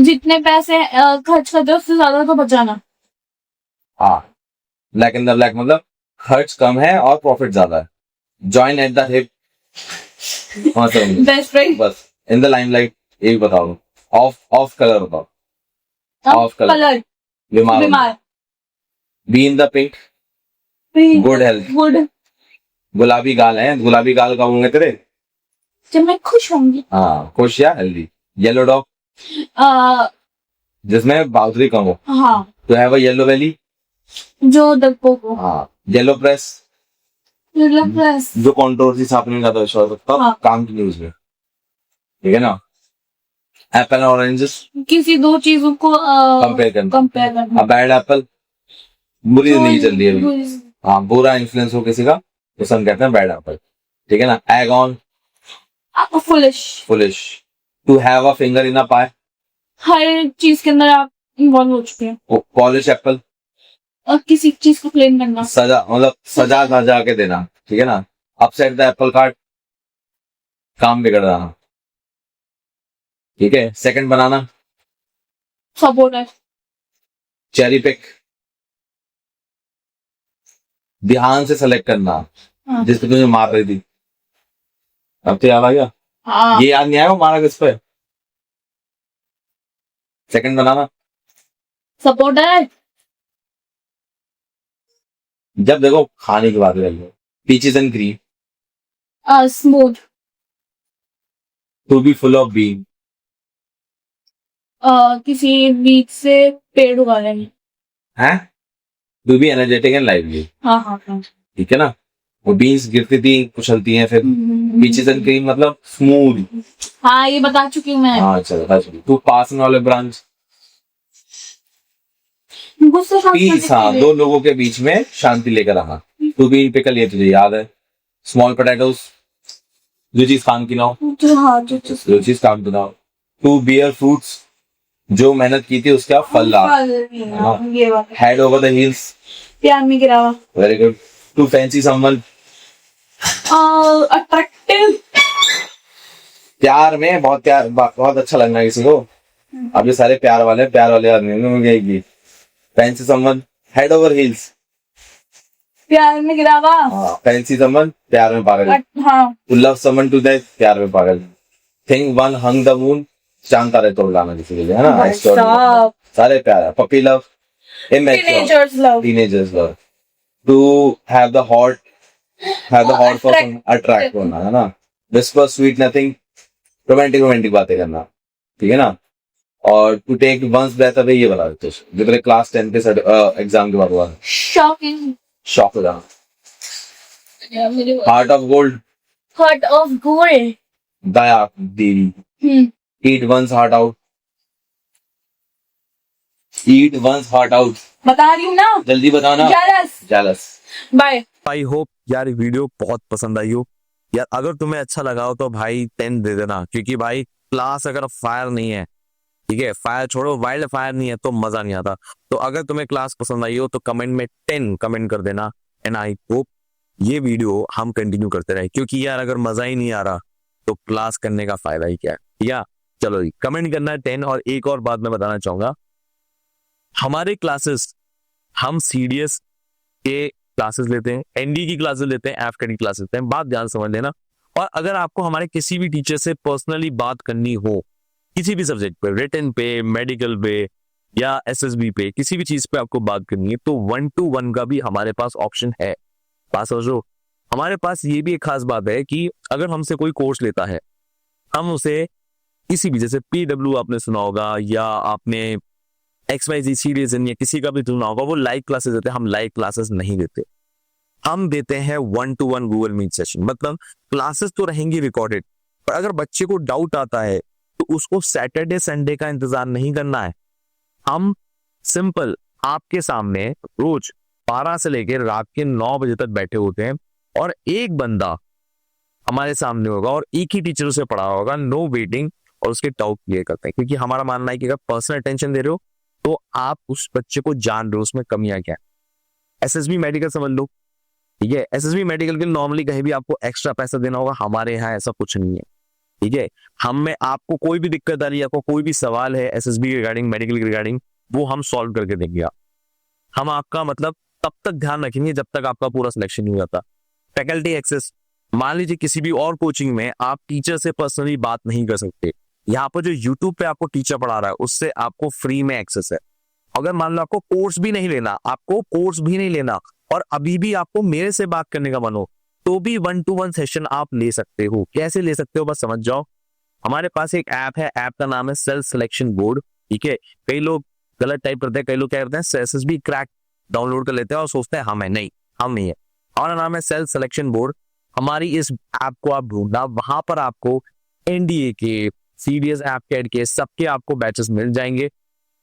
B: जितने पैसे खर्च करते हो उससे ज्यादा तो बचाना।
A: हाँ, black in the black मतलब खर्च कम है और प्रॉफिट ज्यादा है। Join at the hip, मतलब
B: बेस्ट फ्रेंड।
A: बस in the limelight, ये भी बताओ। Off color बताओ। Off color,
B: colour.
A: बीमार होना।
B: बीमार।
A: Be in the pink, good health।
B: Good.
A: गुलाबी गाल है, गुलाबी गाल कब होंगे तेरे?
B: जब मैं खुश होंगी।
A: हाँ, खुश या हेल्दी। येलो डॉग, जिसमें बहादुरी कम हो।
B: हाँ,
A: तो है वो येलो वैली।
B: जो डरपोक हो।
A: हाँ, येलो प्रेस,
B: प्लस।
A: जो कंट्रोवर्सी छापने में ज्यादा विश्वास रखता हो,
B: हाँ।
A: काम की न्यूज में, ठीक है ना। एप्पल और ऑरेंजेस,
B: किसी दो चीजों को
A: कंपेयर करना।
B: कंपेयर करना।
A: अब बैड एप्पल, बुरी जिंदगी चल रही है अभी। हाँ, बुरा इन्फ्लुएंस हो किसी का, तो हम कहते हैं बैड एप्पल, ठीक है ना। Egg on,
B: foolish.
A: Foolish. To have a finger in a pie,
B: हर चीज के अंदर आप इन्वॉल्व हो चुके हैं।
A: पॉलिश एप्पल,
B: और किसी चीज को क्लीन करना।
A: सजा मतलब सजा सजा के देना, ठीक है ना। अपसेट द एप्पल कार्ट, काम बिगड़ जाना, ठीक है। सेकंड बनाना,
B: सपोर्ट है।
A: चेरी पिक, ध्यान से सेलेक्ट करना,
B: हाँ।
A: जिस पे तुझे मार रही थी। अब तो याद आ गया।
B: हाँ।
A: ये याद नहीं आया वो मारा किस पे? सेकंड बनाना,
B: सपोर्ट है।
A: जब देखो खाने की बात करेंगे। Peaches and cream,
B: smooth.
A: To be full of bean,
B: किसी बीज से पेड़ उगा लेंगे।
A: है to be energetic and lively,
B: हाँ हाँ हाँ।
A: ठीक है ना। वो बीन्स गिरती थी, कुचलती हैं, फिर पीचेस एंड क्रीम मतलब स्मूथ।
B: हाँ, ये बता चुकी हूँ मैं।
A: हाँ चलो, to pass an olive branch,
B: गुस्से शांत करने
A: पीस,
B: के
A: हाँ,
B: लिए।
A: दो लोगों के बीच में शांति लेकर आना। टू बी इन पिकल, ये तुझे याद है। स्मॉल पोटैटोस, जो चीज काम की ना हो,
B: जो
A: चीज काम की ना हो। टू बियर फ्रूट्स, जो मेहनत की थी उसका फल ला।
B: ये बात है।
A: हेड ओवर द हील्स,
B: प्यार में गिरा हुआ।
A: Very good. To fancy someone,
B: attractive.
A: प्यार में बहुत अच्छा लगना है किसी को। अब ये सारे प्यार वाले आदमी में fancy someone, head over heels,
B: प्यार में गिरा हुआ।
A: हाँ, फैंसी समवन, प्यार में पागल।
B: हाँ।
A: To love someone to death, प्यार में पागल। Thing one hung the moon, चांद तारे तोड़ लाना किसी के लिए, है ना।
B: भाई साहब।
A: सारे प्यार। Puppy love,
B: teenagers love.
A: Teenagers love. To have the hot person, attract होना, है ना। विस्पर स्वीट नथिंग, रोमांटिक बातें करना, ठीक है ना। और to take one's breath away, ये बता देते जो तेरे क्लास 10 के एग्जाम के बाद हुआ,
B: शॉकिंग।
A: शॉक हो जाना।
B: मेरे
A: heart of gold,
B: heart of gold.
A: Daya Devi. Eat once heart out, eat once heart out,
B: बता रही हूँ ना।
A: जल्दी बताना। जेलस।
B: बाय।
A: आई होप यार वीडियो बहुत पसंद आई हो यार। अगर तुम्हें अच्छा लगा हो तो भाई 10 दे देना, क्योंकि भाई क्लास अगर फायर नहीं है, ठीक है, फायर छोड़ो, वाइल्ड फायर नहीं है तो मजा नहीं आता। तो अगर तुम्हें क्लास पसंद आई हो तो कमेंट में 10 कमेंट कर देना। एंड आई होप ये वीडियो हम कंटिन्यू करते रहे, क्योंकि यार अगर मजा ही नहीं आ रहा तो क्लास करने का फायदा ही क्या है। या चलो जी, कमेंट करना 10। और एक और बात मैं बताना चाहूंगा,
C: हमारे क्लासेस, हम सीडीएस के क्लासेस लेते हैं, एनडी की क्लासेस लेते हैं, एफके की क्लासेस लेते हैं। बात ध्यान समझ लेना। और अगर आपको हमारे किसी भी टीचर से पर्सनली बात करनी हो, किसी भी सब्जेक्ट पे, रिटन पे, मेडिकल पे या एसएसबी पे, किसी भी चीज पे आपको बात करनी है, तो 1-to-1 का भी हमारे पास ऑप्शन है। बात समझो। हमारे पास ये भी एक खास बात है कि अगर हमसे कोई कोर्स लेता है, हम उसे किसी भी, जैसे पीडब्ल्यू आपने सुना होगा या आपने XYZ सीरीज या किसी का भी सुना होगा, वो लाइव क्लासेस देते हैं। हम लाइव क्लासेस नहीं देते, हम देते हैं 1-to-1 गूगल मीट सेशन। मतलब क्लासेस तो रहेंगी रिकॉर्डेड, पर अगर बच्चे को डाउट आता है तो उसको सैटरडे संडे का इंतजार नहीं करना है। हम सिंपल आपके सामने रोज 12 से लेकर रात के 9 बजे तक बैठे होते हैं और एक बंदा हमारे सामने होगा और एक ही टीचर उसे पढ़ा होगा, नो वेटिंग, और उसके डाउट क्लियर करते हैं। क्योंकि हमारा मानना है कि अगर पर्सनल अटेंशन दे रहे हो तो आप उस बच्चे को जान रहे हो उसमें कमियां क्या है। एसएसबी मेडिकल समझ लो, ठीक है। एसएसबी मेडिकल के नॉर्मली कहीं भी आपको एक्स्ट्रा पैसा देना होगा, हमारे यहाँ ऐसा कुछ नहीं है, ठीक है। हम में आपको कोई भी दिक्कत आ रही है, आपको कोई भी सवाल है एसएसबी रिगार्डिंग, मेडिकल रिगार्डिंग, वो हम सॉल्व करके देंगे। हम आपका मतलब तब तक ध्यान रखेंगे जब तक आपका पूरा सिलेक्शन नहीं हो जाता। फैकल्टी एक्सेस, मान लीजिए किसी भी और कोचिंग में आप टीचर से पर्सनली बात नहीं कर सकते, यहाँ पर जो यूट्यूब पे आपको टीचर पढ़ा रहा है उससे आपको फ्री में एक्सेस है। अगर मान लो आपको कोर्स भी नहीं लेना, और अभी भी आपको मेरे से बात करने का मन हो, तो भी 1-to-1 सेशन आप ले सकते हो। कैसे ले सकते हो बस समझ जाओ। हमारे पास एक ऐप है, ऐप का नाम है सेल्फ सिलेक्शन बोर्ड, ठीक है। कई लोग गलत टाइप करते हैं, कई लोग क्या करते हैं एसएसबी क्रैक डाउनलोड कर लेते हैं और सोचते हैं हम नहीं है। हमारा नाम है सेल्फ सिलेक्शन बोर्ड। हमारी इस ऐप को आप ढूंढना, वहां पर आपको एनडीए के, सीडीएस एफकेट के सबके आपको बैचेस मिल जाएंगे।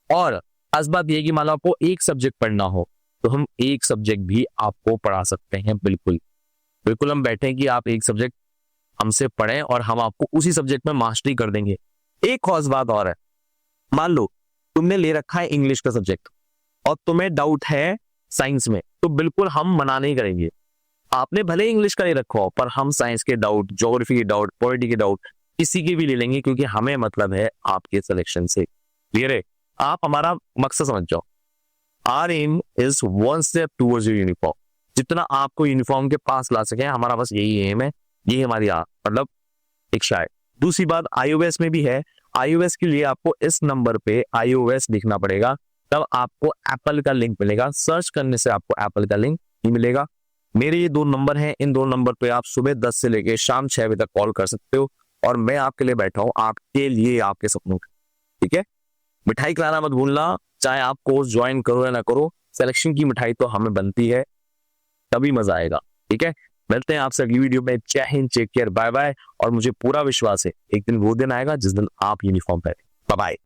C: और खास बात यह कि मान लो आपको एक सब्जेक्ट पढ़ना हो तो हम एक सब्जेक्ट भी आपको पढ़ा सकते हैं। बिल्कुल हम बैठे कि आप एक सब्जेक्ट हमसे पढ़ें और हम आपको उसी सब्जेक्ट में मास्टरी कर देंगे। एक खास बात और है, मान लो तुमने ले रखा है इंग्लिश का सब्जेक्ट और तुम्हें डाउट है साइंस में, तो बिल्कुल हम मना नहीं करेंगे। आपने भले इंग्लिश का ले रखा हो, पर हम साइंस के डाउट, ज्योग्राफी के डाउट, पॉलिटी के डाउट किसी के भी ले लेंगे, क्योंकि हमें मतलब है आपके सिलेक्शन से। क्लियर है? आप हमारा मकसद समझ जाओ। Our aim is 1 step towards your uniform. जितना आपको यूनिफॉर्म के पास ला सके, हमारा बस यही एम है, यही हमारी मतलब इच्छा है। दूसरी बात iOS में भी है। iOS के लिए आपको इस नंबर पे iOS लिखना पड़ेगा, तब आपको एप्पल का लिंक मिलेगा। सर्च करने से आपको एप्पल का लिंक नहीं मिलेगा। मेरे ये 2 नंबर हैं, इन 2 नंबर पे आप सुबह 10 से लेकर शाम 6 बजे तक कॉल कर सकते हो और मैं आपके लिए बैठा हूं, आपके लिए, आपके सपनों के। ठीक है? मिठाई खिलाना मत भूलना, चाहे आप कोर्स ज्वाइन करो या ना करो, सिलेक्शन की मिठाई तो हमें बनती है, तभी मजा आएगा। ठीक है? मिलते हैं आपसे अगली वीडियो में। Jai Hind, take care, bye bye. और मुझे पूरा विश्वास है एक दिन वो दिन आएगा जिस दिन आप यूनिफॉर्म पहने। Bye bye.